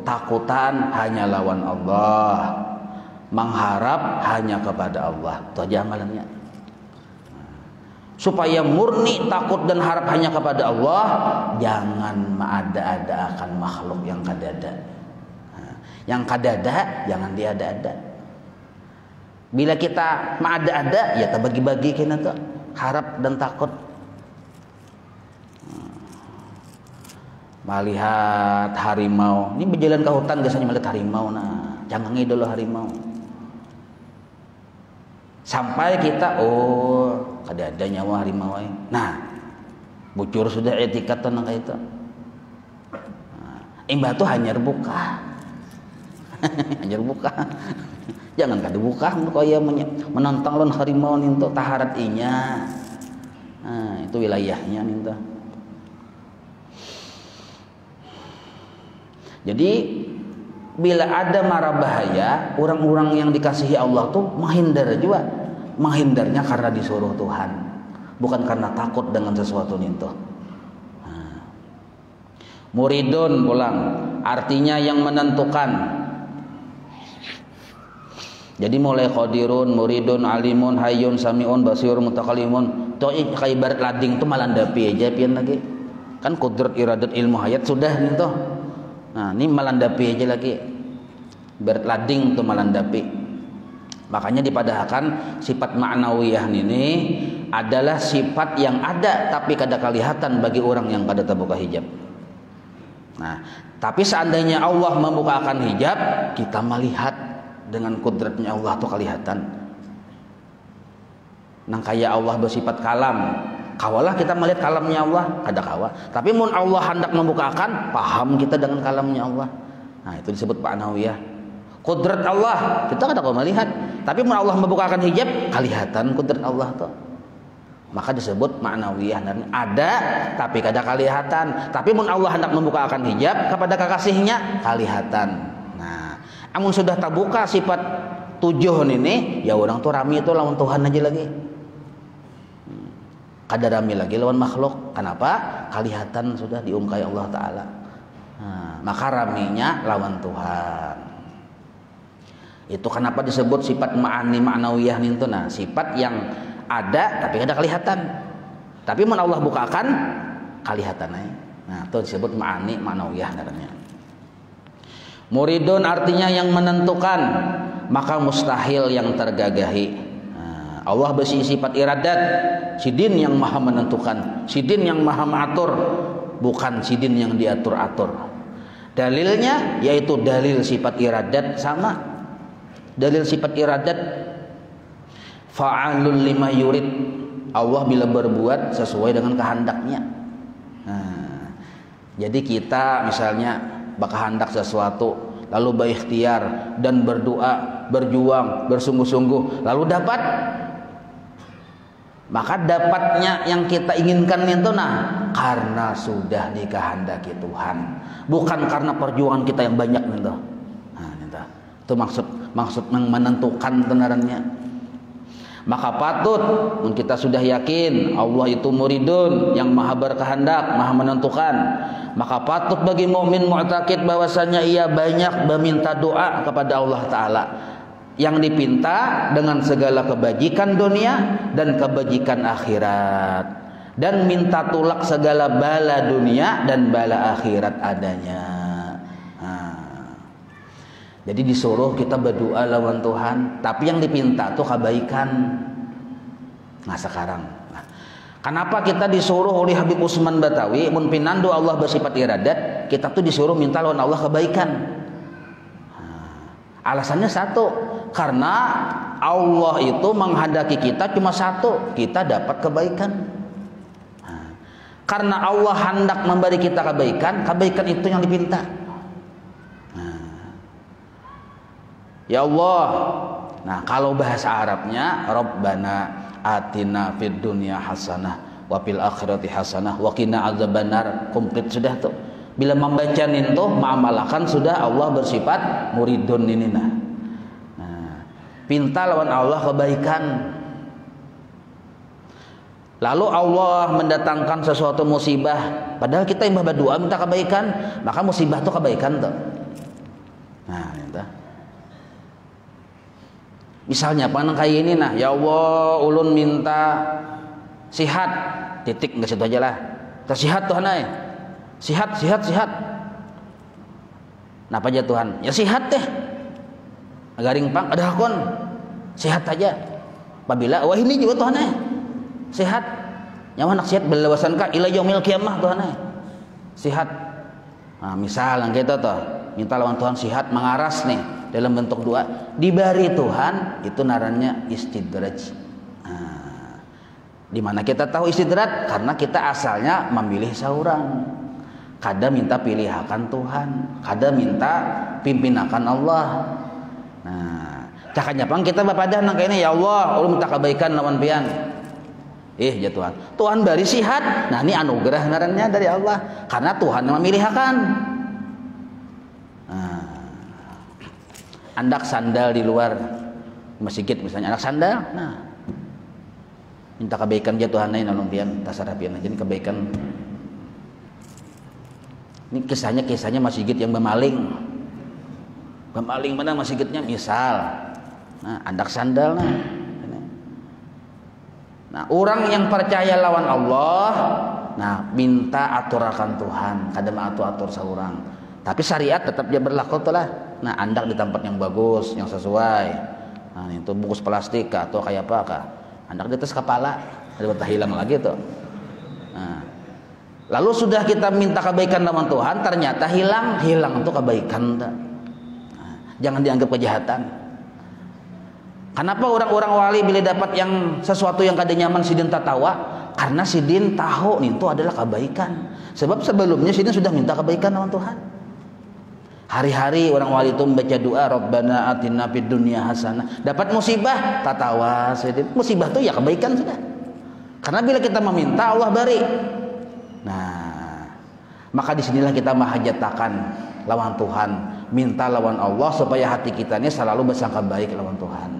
takutan hanya lawan Allah, mengharap hanya kepada Allah. Itu aja amalannya. Supaya murni takut dan harap hanya kepada Allah, jangan mengada-ada akan makhluk yang kadada. Nah, yang kadada jangan diada-ada. Bila kita mengada-ada, ya kita bagi-bagi kena tuh harap dan takut. Melihat harimau, ini berjalan ke hutan biasanya melihat harimau, nah jangan ngidol harimau. Sampai kita, oh ada nyawa harimau, nah bucur sudah etikat tenang kayak itu. Imbah tuh hanyar buka, hanyar buka. Jangan kada buka kaya menantang lawan harimau ninto taharat inya. Nah, itu wilayahnya ninto. Jadi bila ada mara bahaya, orang-orang yang dikasihi Allah tuh menghindar juga. Menghindarnya karena disuruh Tuhan, bukan karena takut dengan sesuatu ninto. Nah. Muridun pulang, artinya yang menentukan. Jadi mulai qadirun, muridun, alimun, hayyun, samiun, basirun, mutakalimun. Tuh kayak ibarat lading tuh malandapi aja pian lagi. Kan kudrat iradat ilmu hayat sudah nih tuh. Nah, ini malandapi aja lagi. Ibarat lading tuh malandapi. Makanya dipadahkan sifat ma'nawiyah ini adalah sifat yang ada tapi kada kelihatan bagi orang yang kada terbuka hijab. Nah, tapi seandainya Allah membukakan hijab, kita melihat dengan kudratnya Allah tuh kelihatan. Nang kaya Allah bersifat kalam, kawalah kita melihat kalamnya Allah, kada kawa. Tapi mun Allah hendak membukakan, paham kita dengan kalamnya Allah. Nah, itu disebut ma'nawiyah. Kudrat Allah kita kada kawa melihat, tapi mun Allah membukakan hijab, kelihatan kudrat Allah tuh. Maka disebut ma'nawiyah. Ada tapi kada kelihatan. Tapi mun Allah hendak membukakan hijab kepada kekasihnya, kelihatan. Amun sudah terbuka sifat tujuh ini, ya orang tuh rami itu lawan Tuhan aja lagi. Kada rami lagi lawan makhluk. Kenapa? Kelihatan sudah diungkai Allah Ta'ala. Nah, maka raminya lawan Tuhan. Itu kenapa disebut sifat ma'nawiyah itu. Nah, sifat yang ada tapi kada kelihatan. Tapi mun Allah bukakan, kelihatan aja. Nah, itu disebut ma'nawiyah namanya. Muridun artinya yang menentukan, maka mustahil yang tergagahi. Nah, Allah bersifat iradat, sidin yang maha menentukan, sidin yang maha mengatur, bukan sidin yang diatur-atur. Dalilnya yaitu dalil sifat iradat sama. Dalil sifat iradat fa'alul lima yurid. Allah bila berbuat sesuai dengan kehendaknya. Nah, jadi kita misalnya berkehendak sesuatu, lalu berikhtiar dan berdoa, berjuang, bersungguh-sungguh, lalu dapat. Maka dapatnya yang kita inginkan itu karena sudah dikehendaki Tuhan, bukan karena perjuangan kita yang banyak itu. Nah, itu maksud menentukan benarannya. Maka patut kita sudah yakin Allah itu muridun yang maha berkehendak, maha menentukan. Maka patut bagi mukmin mu'taqid bahwasanya ia banyak meminta doa kepada Allah Ta'ala. yang dipinta dengan segala kebajikan dunia dan kebajikan akhirat, dan minta tolak segala bala dunia dan bala akhirat adanya. Jadi disuruh kita berdoa lawan Tuhan, tapi yang dipinta tuh kebaikan. Nah sekarang, kenapa kita disuruh oleh Habib Usman Batawi, mun pinando Allah bersifat iradat, kita tuh disuruh minta lawan Allah kebaikan. Alasannya satu, karena Allah itu menghendaki kita cuma satu, kita dapat kebaikan. Karena Allah hendak memberi kita kebaikan, kebaikan itu yang dipinta. Ya Allah. Nah, kalau bahasa Arabnya Rabbana atina fid dunya hasanah wa fil akhirati hasanah wa qina adzabannar, komplit sudah tuh. Bila membaca itu mengamalkan sudah Allah bersifat muridun ini nah. Pinta lawan Allah kebaikan. Lalu Allah mendatangkan sesuatu musibah, padahal kita yang berdoa minta kebaikan, maka musibah itu kebaikan tuh. Nah, itu. Misalnya apa kayak ini nah, ya Allah ulun minta sihat, titik nggak situ aja lah. Tersihat Tuhan ay. Sihat. Napa aja Tuhan? Ya sihat deh. Garing pang ada hakon. Sihat aja. Apabila wah ini juga Tuhan ay. Sihat. Nyawa nak sihat belawasan ka ila yaumil kiamah Tuhan ay. Sihat. Nah, misal yang kita tuh minta lawan Tuhan sihat mengaras nih dalam bentuk doa, diberi Tuhan itu narannya istidraj. Nah, di mana kita tahu istidraj? Karena kita asalnya memilih seorang. Kada minta pilihakan Tuhan, kada minta pimpinakan Allah. Nah, cakanya pang kita bapadah nang kene ya Allah, ulun minta kebaikan lawan pian. Ya Tuhan. Tuhan beri sihat. Nah, ini anugerah ngarannya dari Allah karena Tuhan yang memilihkan. Andak sandal di luar masjid misalnya, anak sandal, nah minta kebaikan dia Tuhan lain nolong pian tasarapian aja ini kebaikan. Ini kisahnya masjid yang bemaling mana masjidnya misal, nah andak sandal nah orang yang percaya lawan Allah, nah minta aturakan Tuhan, kadang atur seorang, tapi syariat tetap dia berlaku tuh lah. Nah, andak di tempat yang bagus, yang sesuai. Nah, itu bungkus plastik kah, atau kayak apa kah? Andak di atas kepala, ada hilang lagi tuh. Nah, lalu sudah kita minta kebaikan sama Tuhan, ternyata hilang itu kebaikan. Nah, jangan dianggap kejahatan. Kenapa orang-orang wali bila dapat yang sesuatu yang kada nyaman sidin tatawa? Karena sidin tahu itu adalah kebaikan. Sebab sebelumnya sidin sudah minta kebaikan sama Tuhan. Hari-hari orang wali itu membaca doa Rabbana atina fid dunya hasanah. Dapat musibah, tatawa sedih. Musibah itu ya kebaikan sudah. Karena bila kita meminta Allah beri. Nah, maka disinilah kita mahajatakan lawan Tuhan, minta lawan Allah supaya hati kita ini selalu bersangka baik lawan Tuhan.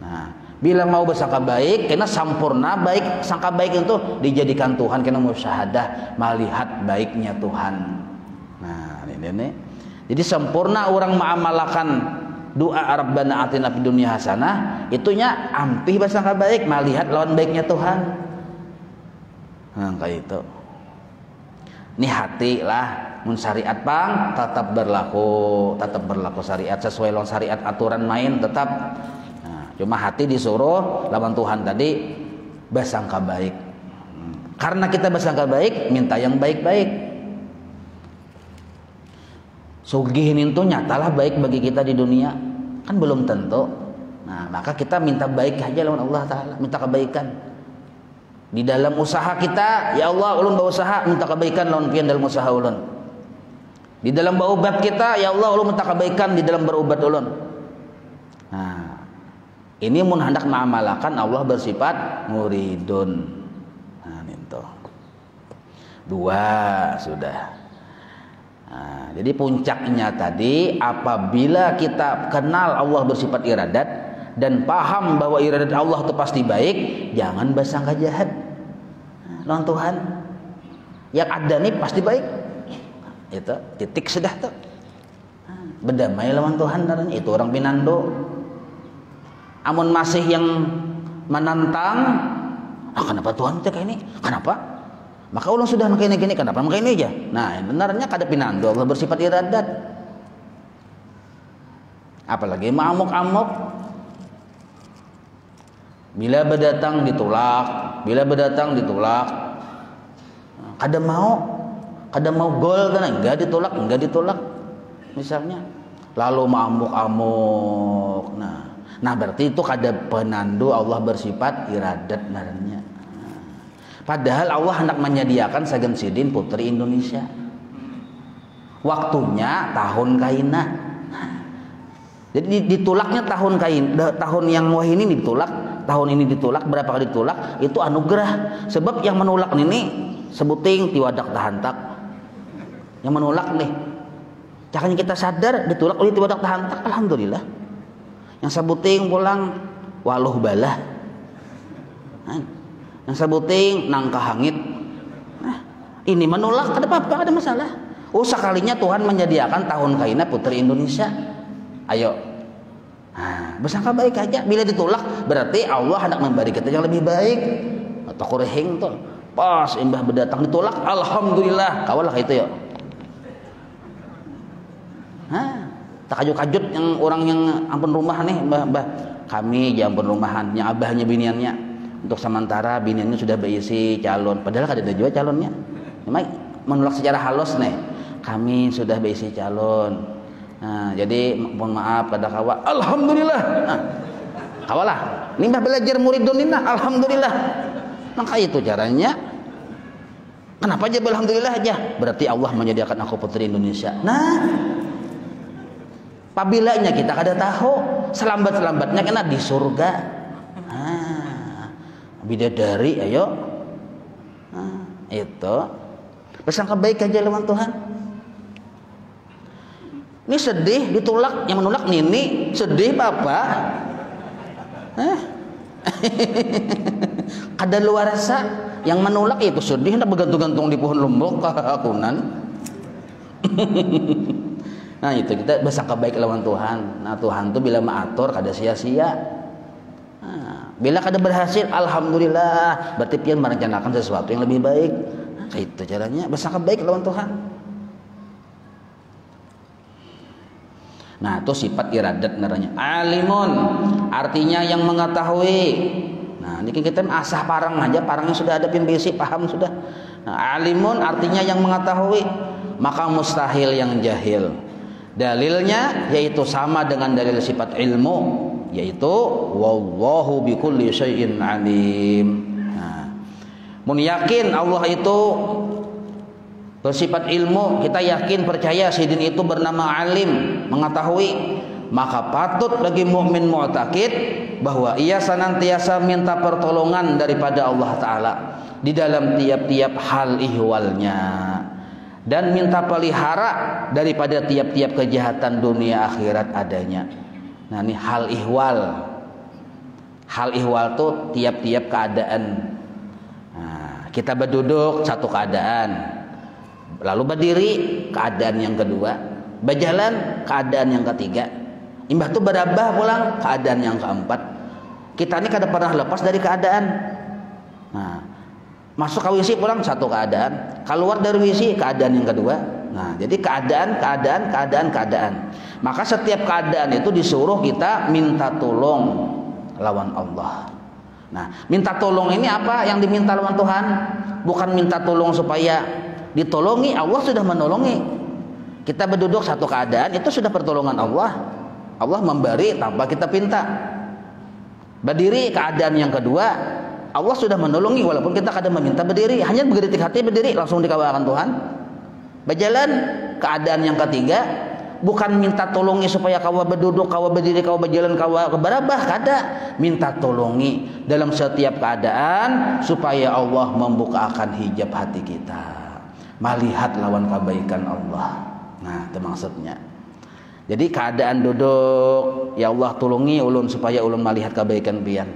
Nah, bila mau bersangka baik, kena sampurna baik, sangka baik itu dijadikan Tuhan, kena musyahadah melihat baiknya Tuhan. Nah, ini. Jadi sempurna orang mengamalkan doa Rabbana atina fid dunya hasanah, itunya ampih bersangka baik, melihat lawan baiknya Tuhan. Nah, kayak itu. Ini hati lah, mun syariat pang tetap berlaku syariat sesuai lawan syariat aturan main tetap. Nah, cuma hati disuruh lawan Tuhan tadi bersangka baik. Karena kita bersangka baik, minta yang baik-baik. Sugihin itu nyatalah baik bagi kita di dunia, kan belum tentu. Nah, maka kita minta baik aja lawan Allah Ta'ala, minta kebaikan. Di dalam usaha kita, ya Allah ulun berusaha minta kebaikan lawan pian dalam usaha ulun. Di dalam berobat kita, ya Allah ulun minta kebaikan di dalam berobat ulun. Nah, ini mun hendak mengamalkan Allah bersifat muridun. Nah, itu. Dua sudah. Nah, jadi puncaknya tadi apabila kita kenal Allah bersifat iradat dan paham bahwa iradat Allah itu pasti baik, jangan bersangka jahat lawan Tuhan. Yang ada nih pasti baik. Itu titik sudah tuh. Berdamai lawan Tuhan itu orang pinando. Amun masih yang menantang, kenapa Tuhan kayak ini? Kenapa? Maka ulun sudah kayak gini, kenapa kayak ini aja? Nah, benarnya kada pinando Allah bersifat iradat. Apalagi amuk-amuk. Bila berdatang ditolak, bila berdatang ditolak. Kada mau gol kan enggak ditolak. Misalnya, lalu amuk-amuk. Nah berarti itu kada penandu Allah bersifat iradat naranya. Padahal Allah hendak menyediakan Sagan Sidin putri Indonesia. Waktunya tahun kaina. Jadi ditolaknya tahun yang wah ini ditolak, tahun ini ditolak, berapa kali ditolak, itu anugerah. Sebab yang menolak ini sebuting tiwadak tahantak. Yang menolak nih, caranya kita sadar ditolak oleh tiwadak tahantak, alhamdulillah. Yang sebuting pulang waluh balah. Yang sebuting nangka hangit. Ini menolak, ada apa-apa, ada masalah. Sekalinya Tuhan menyediakan tahun kaina putri Indonesia. Ayo, bersangka baik aja. Bila ditolak berarti Allah hendak memberi kita yang lebih baik. Atau kurehing tuh, pas imbah berdatang ditolak, alhamdulillah. Kawalah itu ya. Takajut-kajut yang orang yang ampun rumah nih, mbah kami ya ampun rumahan, yang abahnya biniannya. Untuk sementara biniannya sudah berisi calon, padahal kada ada juga calonnya. Memang menolak secara halus nih. Kami sudah berisi calon. Nah, jadi mohon maaf pada kawa. Alhamdulillah. Kawalah. Ini mbah belajar muridunina. Alhamdulillah. Maka itu caranya. Kenapa aja alhamdulillah aja? Berarti Allah menyediakan aku putri Indonesia. Nah, pabilanya kita kada tahu, selambat-lambatnya kena di surga. Bidadari, ayo. Itu. Bersangka baik aja lawan Tuhan. Ini sedih ditolak, yang menolak nini sedih bapak. Kada luar rasa, yang menolak itu sedih, hendak bergantung-gantung di pohon lombok kakunan. Nah itu kita bersangka baik lawan Tuhan. Nah Tuhan tuh bila mengatur kada sia-sia. Bila kada berhasil, alhamdulillah, berarti pian merencanakan sesuatu yang lebih baik. Itu caranya bersangka baik lawan Tuhan. Nah itu sifat iradat naranya. Alimun artinya yang mengetahui. Nah ini kita asah parang aja, parangnya sudah ada bisi paham sudah. Nah, alimun artinya yang mengetahui, maka mustahil yang jahil. Dalilnya yaitu sama dengan dalil sifat ilmu, yaitu wallahu bikulli syai'in alim. Nah, mun yakin Allah itu bersifat ilmu, kita yakin percaya Sidin itu bernama alim, mengetahui, maka patut bagi mukmin mu'taqid bahwa ia senantiasa minta pertolongan daripada Allah Ta'ala di dalam tiap-tiap hal ihwalnya, dan minta pelihara daripada tiap-tiap kejahatan dunia akhirat adanya. Nah ini hal ihwal. Hal ihwal tuh tiap-tiap keadaan. Nah, kita berduduk satu keadaan, lalu berdiri keadaan yang kedua, berjalan keadaan yang ketiga, imbah tuh berabah pulang keadaan yang keempat. Kita ini kada pernah lepas dari keadaan. Nah, masuk ke WC pulang satu keadaan, keluar dari WC keadaan yang kedua. Nah, jadi keadaan. Maka setiap keadaan itu disuruh kita minta tolong lawan Allah. Nah, minta tolong ini apa yang diminta lawan Tuhan? Bukan minta tolong supaya ditolongi, Allah sudah menolongi. Kita berduduk satu keadaan itu sudah pertolongan Allah. Allah memberi tanpa kita pinta. Berdiri keadaan yang kedua, Allah sudah menolongi walaupun kita kadang meminta berdiri, hanya bergerik hati berdiri langsung dikawakan Tuhan. Berjalan keadaan yang ketiga, bukan minta tolongi supaya kawa berduduk, kawa berdiri, kawa berjalan, kawa berabah, kada. Minta tolongi dalam setiap keadaan supaya Allah membukakan hijab hati kita, melihat lawan kebaikan Allah. Nah, itu maksudnya. Jadi keadaan duduk, ya Allah tolongi ulun supaya ulun melihat kebaikan pian.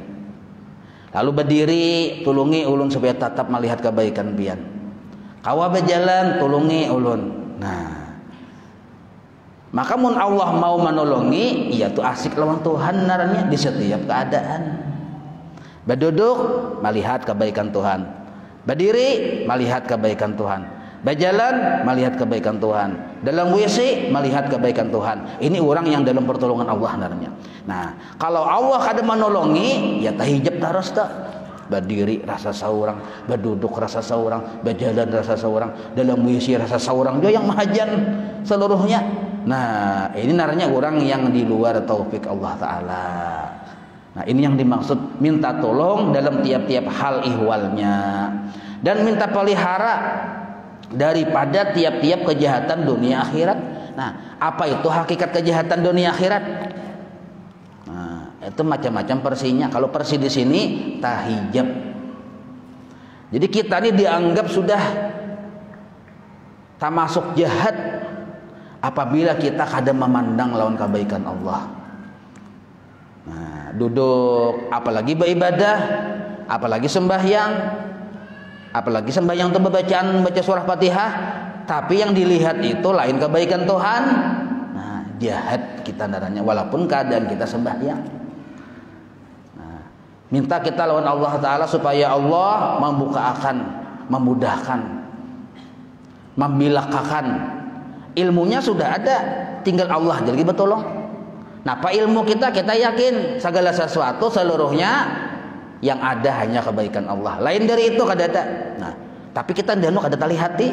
Lalu berdiri, tolongi ulun supaya tetap melihat kebaikan pian. Kawa berjalan, tolongi ulun. Nah, Maka mun Allah mau menolongi, ia tuh asik lawan Tuhan naranya di setiap keadaan. Berduduk melihat kebaikan Tuhan, berdiri melihat kebaikan Tuhan, berjalan melihat kebaikan Tuhan, dalam WC melihat kebaikan Tuhan. Ini orang yang dalam pertolongan Allah naranya. Nah, kalau Allah kada menolongi, ya tahijab terus tak. Berdiri rasa seorang, berduduk rasa seorang, berjalan rasa seorang, dalam WC rasa seorang, dia yang mahajan seluruhnya. Nah, ini naranya orang yang di luar taufik Allah Ta'ala. Nah, ini yang dimaksud minta tolong dalam tiap-tiap hal ihwalnya, dan minta pelihara daripada tiap-tiap kejahatan dunia akhirat. Nah, apa itu hakikat kejahatan dunia akhirat? Nah, itu macam-macam versinya. Kalau versi di sini tahijab. Jadi kita ini dianggap sudah termasuk jahat apabila kita kadang memandang lawan kebaikan Allah. Nah, duduk, apalagi beribadah, apalagi sembahyang itu baca surah Fatihah, tapi yang dilihat itu lain kebaikan Tuhan. Nah, jahat kita darahnya walaupun keadaan kita sembahyang. Nah, minta kita lawan Allah Ta'ala supaya Allah membukakan, memudahkan, membilakakan. Ilmunya sudah ada, tinggal Allah jadi bertolong. Nah, apa ilmu kita yakin segala sesuatu seluruhnya yang ada hanya kebaikan Allah. Lain dari itu kada ada. Nah, tapi kita ndanu kada tali hati.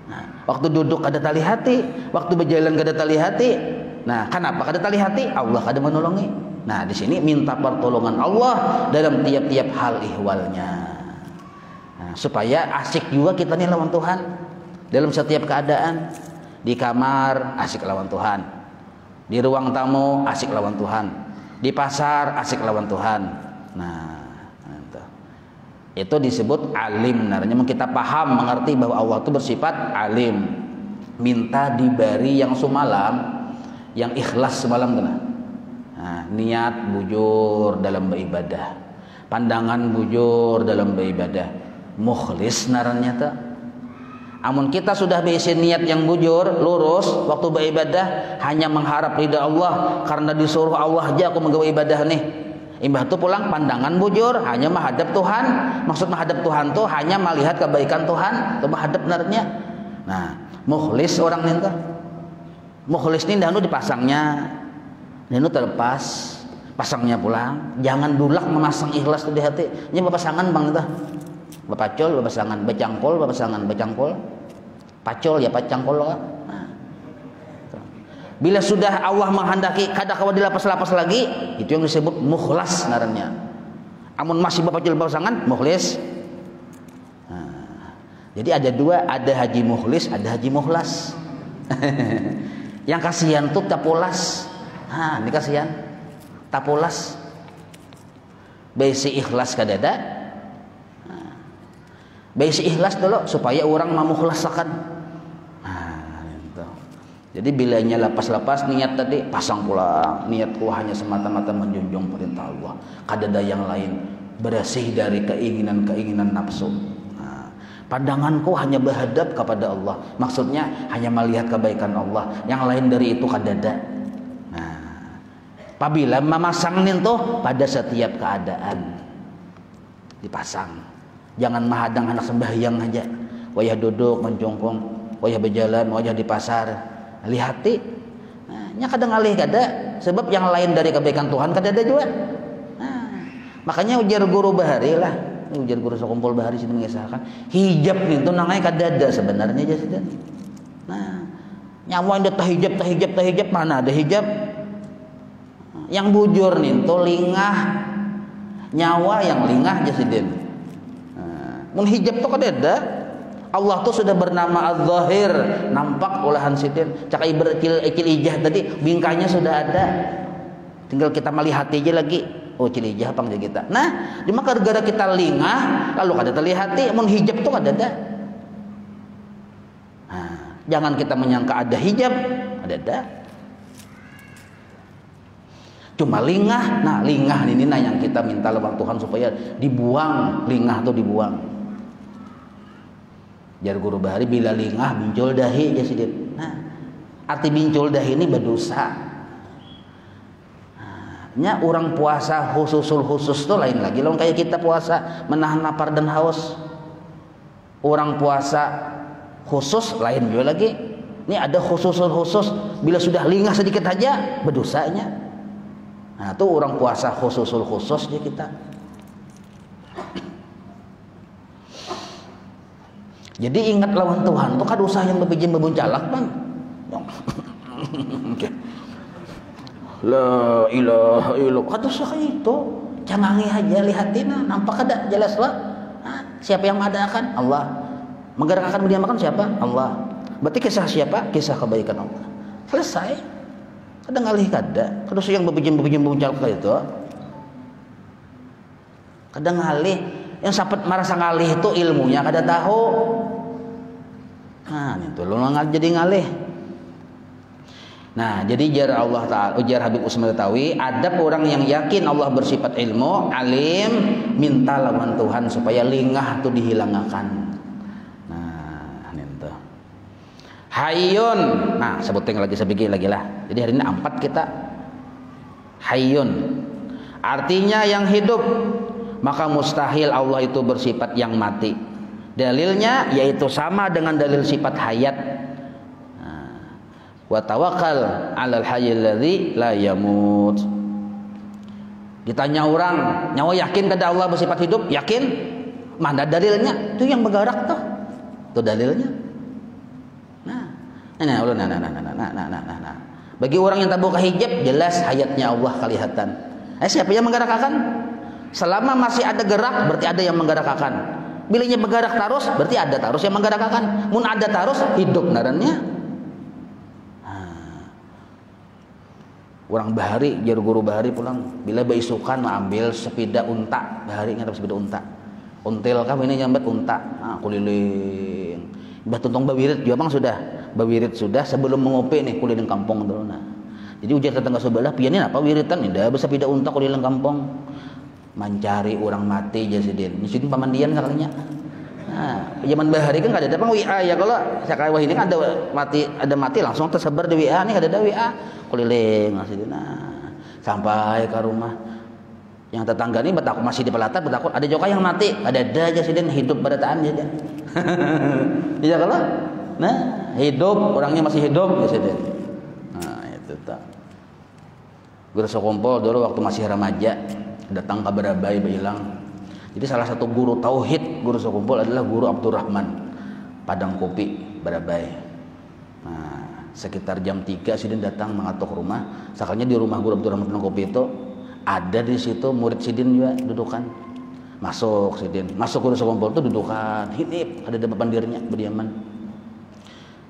Nah, waktu duduk kada tali hati, waktu berjalan kada tali hati. Nah, kenapa kada tali hati? Allah kada menolongi. Nah, di sini minta pertolongan Allah dalam tiap-tiap hal ihwalnya. Nah, supaya asik juga kita nih lawan Tuhan dalam setiap keadaan. Di kamar asik lawan Tuhan, di ruang tamu asik lawan Tuhan, di pasar asik lawan Tuhan. Nah, itu disebut alim. Naranya kita paham mengerti bahwa Allah itu bersifat alim. Minta diberi yang semalam, yang ikhlas semalam kena. Nah, niat bujur dalam beribadah, pandangan bujur dalam beribadah, mukhlis naranya tak. Amun kita sudah berisi niat yang bujur, lurus waktu beribadah hanya mengharap ridha Allah karena disuruh Allah aja aku menggawe ibadah nih. Imbah tu pulang pandangan bujur hanya menghadap Tuhan. Maksud menghadap Tuhan tuh hanya melihat kebaikan Tuhan, tuh menghadap benarnya. Nah, mukhlis orang ini tuh. Mukhlis ini dahulu dipasangnya, dahulu terlepas, pasangnya pulang. Jangan dulak memasang ikhlas tuh di hati. Ini pasangan bang itu. Bapacol, bapasangan, bacangkol, bapasangan, bacangkol, pacol ya pacangkol. Nah, bila sudah Allah menghendaki kada kawa dilapas-lapas lagi, itu yang disebut mukhlas naranya. Amun masih bapacol bapasangan, mukhlis. Nah, jadi ada dua, ada haji mukhlis, ada haji mukhlas. Yang kasihan tuh tapolas. Nah, ini kasihan, tapolas. Besi ikhlas kadada. Baik ikhlas dulu supaya orang memukhlasakan. Nah, gitu. Jadi bilanya lepas-lepas niat tadi pasang pula niatku hanya semata-mata menjunjung perintah Allah. Kada ada yang lain, bersih dari keinginan-keinginan nafsu. Nah, pandanganku hanya berhadap kepada Allah. Maksudnya hanya melihat kebaikan Allah. Yang lain dari itu kada ada. Nah, apabila memasang itu pada setiap keadaan dipasang. Jangan menghadang anak sembahyang aja. Wayah duduk menjongkong, wayah berjalan, wayah di pasar. Lihati. Nah, nya kadang alih kada, sebab yang lain dari kebaikan Tuhan kada ada juga. Nah, makanya ujar guru bahari lah. Ujar guru sekumpul bahari sini mengisahkan, hijab itu namanya kada ada sebenarnya aja sudah. Nah, nyawa yang tahijab mana ada hijab? Yang bujur nih to lingah. Nyawa yang lingah jasidin. Menghijab tu kada ada. Allah tu sudah bernama Az-Zahir, nampak olahan sidin. Cak ikil ijah tadi bingkainya sudah ada. Tinggal kita melihat aja lagi. Oh, cil ijah pang kita. Nah, cuma gara-gara kita lingah lalu kada terlihati, menghijab tu kada ada. Nah, jangan kita menyangka ada hijab, ada. Cuma lingah. Nah, lingah ini yang kita minta lawan Tuhan supaya dibuang, lingah tu dibuang. Jar guru bahari bila lingah muncul dahi jasidin. Nah, arti bincul dah ini berdosa. Nya orang puasa khusus tuh lain lagi. Lawan kayak kita puasa menahan lapar dan haus. Orang puasa khusus lain juga lagi. Ini ada khusus bila sudah lingah sedikit aja berdosanya. Nah, tuh orang puasa khusus dia kita. Jadi ingat lawan Tuhan tuh kan usaha yang berbijin bebuncalak bang. La ilaha illallah. Kata usaha itu cangangi aja lihatin, nampak ada jelas lah. Siapa yang mengadakan? Allah. Menggerakkan mendiamakan siapa? Allah. Berarti kisah siapa? Kisah kebaikan Allah. Selesai. Kadang ngalih kada. Kadang yang berbijin bebuncalak itu. Kadang ngalih. Yang sampai merasa ngalih itu ilmunya kada tahu. Nah, itu lu jadi ngalih. Nah, jadi jar Allah Ta'ala, ujar Habib Usman Tawi, ada orang yang yakin Allah bersifat ilmu, alim, minta lawan Tuhan supaya lingah itu dihilangkan. Nah, itu. Hayyun. Nah, sebutin lagi sebegi lagi lah. Jadi hari ini 4 kita. Hayyun. Artinya yang hidup. Maka mustahil Allah itu bersifat yang mati. Dalilnya yaitu sama dengan dalil sifat hayat. Wa tawakkal 'alal hayyil ladzi la yamut. Ditanya orang, nyawa yakin kada Allah bersifat hidup? Yakin? Mana dalilnya? Itu yang bergerak tuh. Itu dalilnya. Nah. Bagi orang yang tak buka hijab, jelas hayatnya Allah kelihatan. Siapa yang menggerakkan? Selama masih ada gerak, berarti ada yang menggerakkan. Bilanya bergerak terus, berarti ada terus yang menggerakkan. Mun ada terus, hidup narannya. Orang bahari, jar guru bahari pulang. Bila beisukan ambil sepeda unta. Bahari nggak sepeda unta. Until kami ini nyambat unta. Kuliling. Bah tuntong bawirit juga bang sudah. Bawirit sudah sebelum mengopi nih kuliling kampung dulu. Nah. Jadi ujar tetangga sebelah. Pianin apa wiritan? Dah bersepeda unta kuliling kampung. Mencari orang mati jasidin. Jasidin pamandian kalinya. Nah, zaman bahari kan ada bang WA ya, kalau sekarang ini kan ada mati langsung tersebar di WA nih, ada WA keliling jasidin. Nah, sampai ke rumah yang tetangga ini betakut masih di pelataran, betakut ada juga yang mati, ada jasidin hidup berataan aja. Iya kalau nah hidup orangnya masih hidup jasidin. Nah itu tak. Guru Sokompol dulu waktu masih remaja datang ke Barabai bilang. Jadi salah satu guru tauhid guru Sokumpul adalah guru Abdurrahman Padang Kopi Barabai. Nah, sekitar jam 3 Sidin datang mengatuk rumah. Sakalnya di rumah guru Abdurrahman Padang Kopi itu ada di situ murid Sidin juga dudukan. Masuk Sidin, masuk guru Sokumpul itu dudukan. Hidip ada di depan dirinya berdiaman.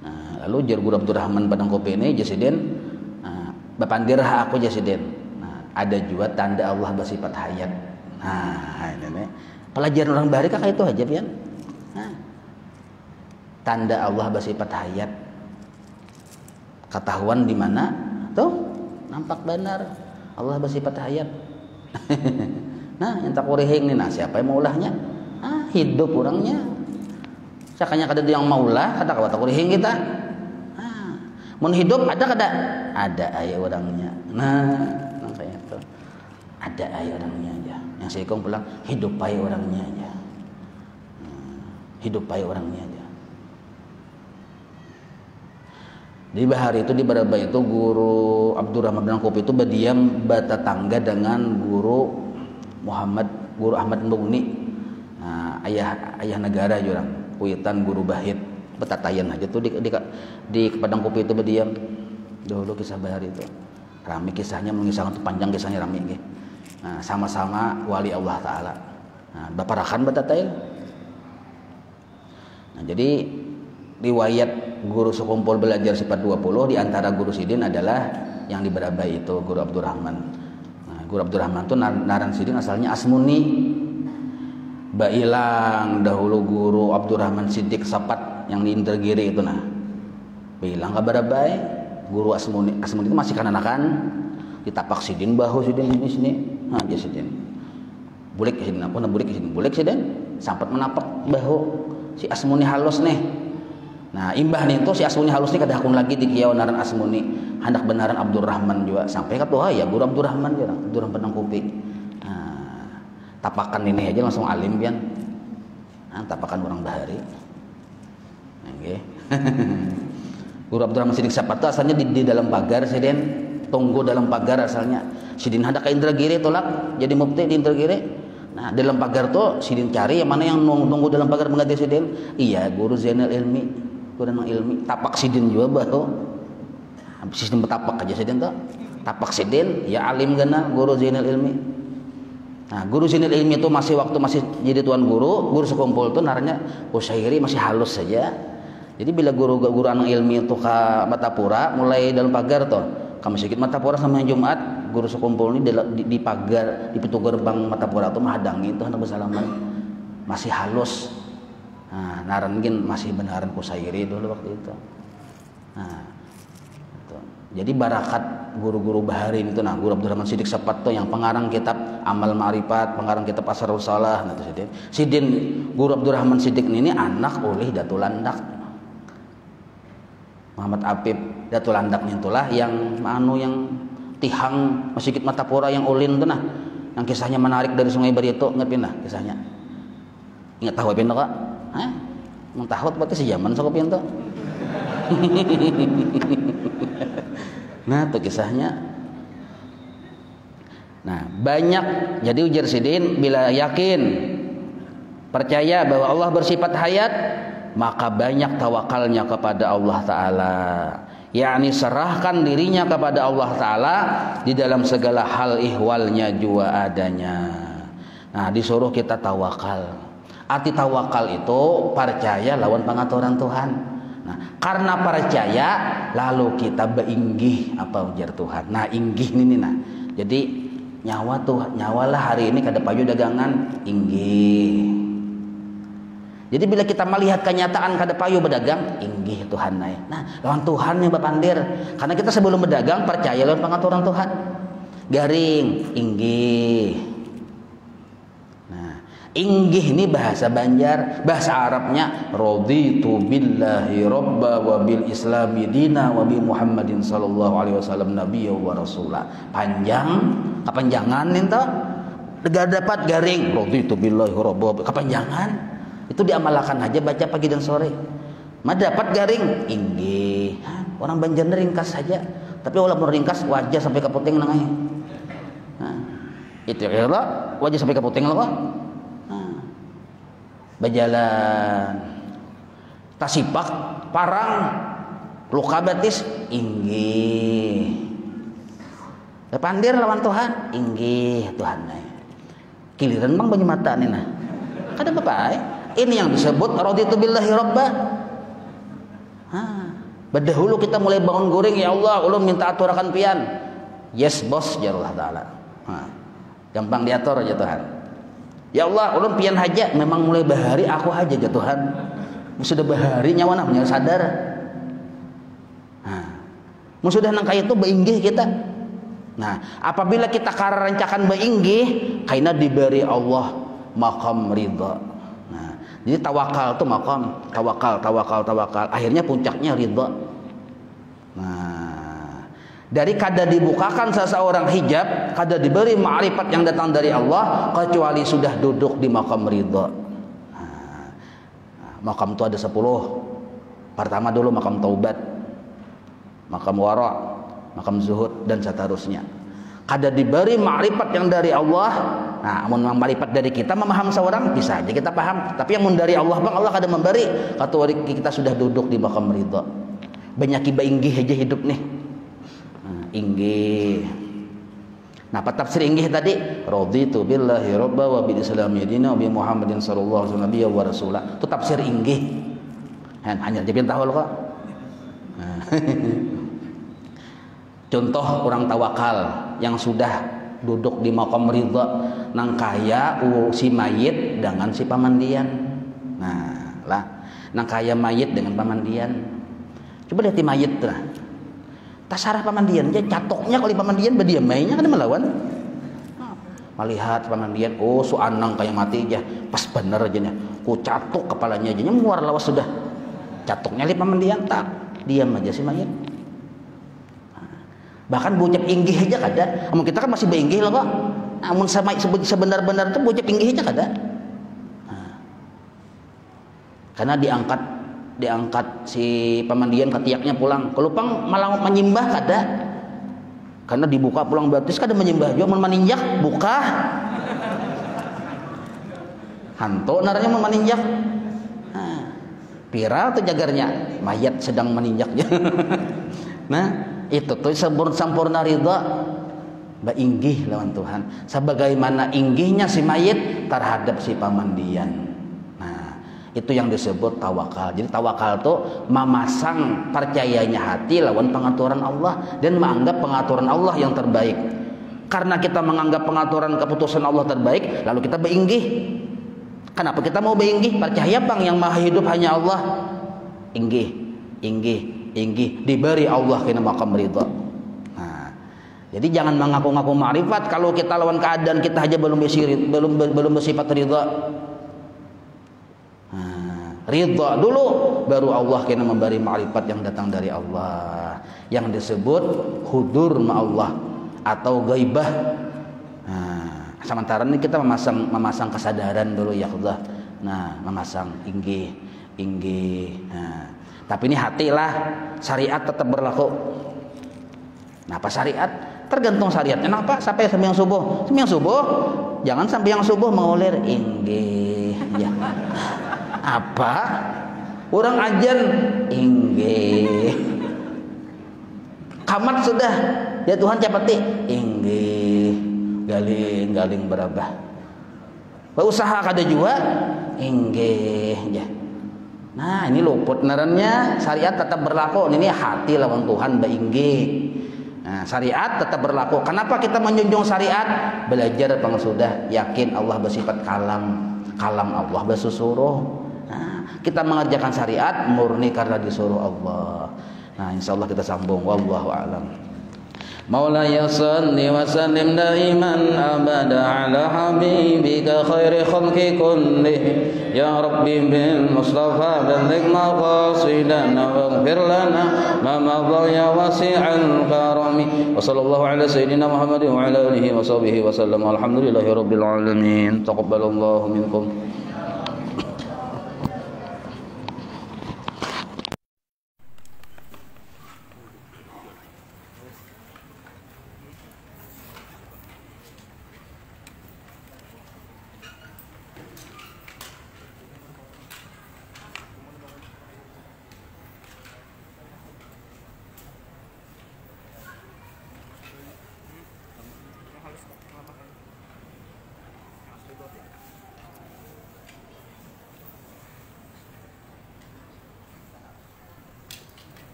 Nah, lalu jar guru Abdurrahman Padang Kopi ini Jasidin, bapandirah aku Jasidin. Nah, ada juga tanda Allah bersifat hayat. Nah, ini pelajaran orang bahari kakak itu aja pian. Tanda Allah bersifat hayat. Ketahuan di mana? Tuh, nampak benar Allah bersifat hayat. Nah, yang tak kurihing nih, nah siapa yang maulahnya? Hidup orangnya. Sakanya kada yang maulah, kada kata kurihing kita. Mun hidup ada kada? Ada ayat orangnya. Nah, kayak itu. Ada ayat orangnya aja. Yang saya pulang hidup pai orangnya aja. Hidup pai orangnya aja. Di bahari itu di Barabai itu guru Abdurrahman bin Kopi itu berdiam bertetangga dengan guru Ahmad Mbuni. Nah, ayah negara jurang Kuitan guru Bahit betatayan aja tuh di Padang Kopi itu berdiam. Dulu kisah bahari itu rame kisahnya, mengisahkan itu panjang kisahnya rame gitu. Nah, sama-sama wali Allah Ta'ala. Nah, baparakan betatayan. Nah, jadi riwayat guru Sekumpul belajar sifat 20 di antara guru Sidin adalah yang di Barabai itu guru Abdurrahman. Nah, guru Abdurrahman itu naran Sidin asalnya Asmuni. Bailang dahulu guru Abdurrahman Siddiq Sapat yang di Indragiri itu nah. Bailang ke Barabai, guru Asmuni itu masih kananakan ditapak Sidin bahu Sidin ini sini. Nah, dia Sidin. Bulik Sidin apa bulik Sidin. Bulik Sidin sampai menapak bahu si Asmuni halus nih. Nah imbah nih itu si Asmuni halus nih kada hakun lagi di kieu naran Asmuni hendak benaran Abdurrahman juga sampai kat ya guru Abdurrahman ya Abdurrahman Penangkupi. Nah, tapakan ini aja langsung alim pian. Nah, tapakan orang bahari. Oke. Guru Abdurrahman Sidik Sapat itu asalnya di dalam pagar Sidin, tunggu dalam pagar asalnya. Sidin hendak ke Indragiri tolak jadi mufti di Indragiri. Nah, dalam pagar tuh Sidin cari yang mana yang tunggu dalam pagar mengganti Sidin. Iya, guru Zainal Ilmi. Kurang ilmi, tapak Sidin juga baru sistem betapak aja Sidin tuh tapak Sidin ya alim gana guru Zainal Ilmi. Nah guru Zainal Ilmi itu masih jadi tuan guru sekumpul tuh naranya Usyairi masih halus saja. Jadi bila guru anu ilmi itu ke Matapura mulai dalam pagar tuh kamu sedikit Matapura sama Jumat guru sekumpul ini di pagar di pintu gerbang Matapura tuh menghadangi itu hendak bersalaman masih halus. Nah, naran mungkin masih benaran Kusyairi dulu waktu itu. Nah, itu. Jadi barakat guru-guru Bahari itu, nah guru Abdurrahman Sidik Sapat tuh yang pengarang kitab Amal Ma'rifat, pengarang kitab Asrarus Salah, nah itu Sidin guru Abdurrahman Sidik ini anak oleh Datul Landak. Muhammad Apib Datul Landak itulah yang tihang Masjid Matapura yang ulin tuh nah, yang kisahnya menarik dari Sungai Barito, ngerti nah kisahnya. Ingat tahu apa kak? Hah? Mentahut berarti sejaman sok pintu. Nah, tuh kisahnya. Nah, banyak jadi ujar Sidin bila yakin percaya bahwa Allah bersifat hayat, maka banyak tawakalnya kepada Allah taala. Yakni serahkan dirinya kepada Allah taala di dalam segala hal ihwalnya juga adanya. Nah, disuruh kita tawakal. Arti tawakal itu percaya lawan pengaturan Tuhan. Nah, karena percaya lalu kita beinggih apa ujar Tuhan. Nah, inggih ini nah. Jadi nyawalah hari ini kada payu dagangan inggih. Jadi bila kita melihat kenyataan kada payu berdagang inggih Tuhan naik. Nah, lawan Tuhan yang berpandir. Karena kita sebelum berdagang percaya lawan pengaturan Tuhan. Garing inggih. Inggih ini bahasa Banjar, bahasa Arabnya raditu billahi robba wa bil islami dina wa bi Muhammadin sallallahu alaihi wasallam nabiyya wa rasula. Panjang, kepanjangan itu dapat garing raditu billahi robba, kepanjangan. Itu diamalkan aja baca pagi dan sore. Mah dapat garing inggih. Orang Banjar ringkas saja. Tapi walaupun ringkas wajah sampai ke puting nanganya. Nah, itu ya wajah sampai ke puting loh. Berjalan tasipak parang luka batis inggih pandir lawan Tuhan inggih Tuhan kiliran bang banyak mata nih nah kada apa ini yang disebut raditu billahi robba. Berdahulu kita mulai bangun goreng ya Allah ulun minta aturakan pian yes bos ya Allah taala gampang diatur aja Tuhan. Ya Allah, ulun pian haja memang mulai bahari aku haja ya Tuhan. Sudah bahari nyawa namanya sadar. Nah, sudah nangka itu beinggih kita. Nah, apabila kita karancakan beinggih, kaina diberi Allah maqam ridha. Nah, jadi tawakal itu maqam, tawakal. Akhirnya puncaknya ridha. Nah, dari kada dibukakan seseorang hijab, kada diberi ma'rifat yang datang dari Allah kecuali sudah duduk di makam ridha. Nah, makam itu ada 10. Pertama dulu makam taubat, makam wara, makam zuhud dan seterusnya. Kada diberi ma'rifat yang dari Allah. Nah, amun ma'rifat dari kita memaham seorang bisa aja kita paham, tapi yang dari Allah bang Allah kada memberi. Kecuali kita sudah duduk di makam ridha. Banyak iba inggih aja hidup nih. Inggih. Nah, apa tafsir inggih tadi? Raditu billahi robba wa bil islami dina wa bi Muhammadin sallallahu alaihi wasallam wa rasulah. Itu tafsir inggih. Hanya jepin tahu kok. Contoh orang tawakal yang sudah duduk di maqam ridha nang kaya si mayit dengan si pamandian. Nah, lah nang kaya mayit dengan pamandian. Coba lihat mayit lah. Tasarah pamandian aja catoknya kali pamandian berdiam mainnya kan melawan. Melihat pamandian, oh su anang kayak mati aja, pas bener aja nih, ku catok kepalanya aja, muar lawas sudah. Catuknya li pamandian tak diam aja si mayit. Bahkan bocap inggih aja kada. Amun kita kan masih beinggih lah kok. Amun sama sebenar-benar tuh bocap inggih aja kada. Karena diangkat si pamandian ketiaknya pulang. Kelupang malah menyimbah kada. Karena dibuka pulang baptis kada menyimbah juga mun maninjak buka. Hantu naranya mun maninjak. Viral tuh jagarnya, mayat sedang meninjaknya. Nah, itu tuh sempurna ridha ba inggih lawan Tuhan. Sebagaimana inggihnya si mayit terhadap si pamandian. Nah, itu yang disebut tawakal. Jadi tawakal tuh memasang percayanya hati lawan pengaturan Allah dan menganggap pengaturan Allah yang terbaik. Karena kita menganggap pengaturan keputusan Allah terbaik, lalu kita beinggih. Kenapa kita mau beinggih? Percaya bang yang maha hidup hanya Allah. Inggih, diberi Allah kena makam ridha. Nah, jadi jangan mengaku-ngaku ma'rifat kalau kita lawan keadaan kita aja belum bersifat ridha. Nah, ridha dulu baru Allah kena memberi ma'rifat yang datang dari Allah, yang disebut hudur ma'allah atau ghaibah. Sementara ini kita memasang kesadaran dulu ya Allah. Nah, memasang inggih. Nah, tapi ini hati lah, syariat tetap berlaku. Nah, apa syariat? Tergantung syariatnya. Kenapa? Sampai sembahyang subuh. Sembahyang subuh, jangan sampai yang subuh mengulir inggih. Ya. Apa? Orang ajan inggih. Kamat sudah. Ya Tuhan capati inggih. Galing berabah. Usaha kada juga inggih ya. Nah, ini luput narannya syariat tetap berlaku. Ini hati lawan Tuhan ba inggih. Nah, syariat tetap berlaku. Kenapa kita menjunjung syariat? Belajar bang sudah yakin Allah bersifat kalam Allah bersusuruh. Nah, kita mengerjakan syariat murni karena disuruh Allah. Nah, insyaallah kita sambung. Wallahu a'lam. مولاي صل وسلم دائما أبدا على حبيبك خير خلق كله يا ربي بالمصطفى بلغ مقاصدنا واغفر لنا ما مضى يا واسع الكرم وصلى الله على سيدنا محمد وعلى آله وصحبه وسلم والحمد لله رب العالمين تقبل الله منكم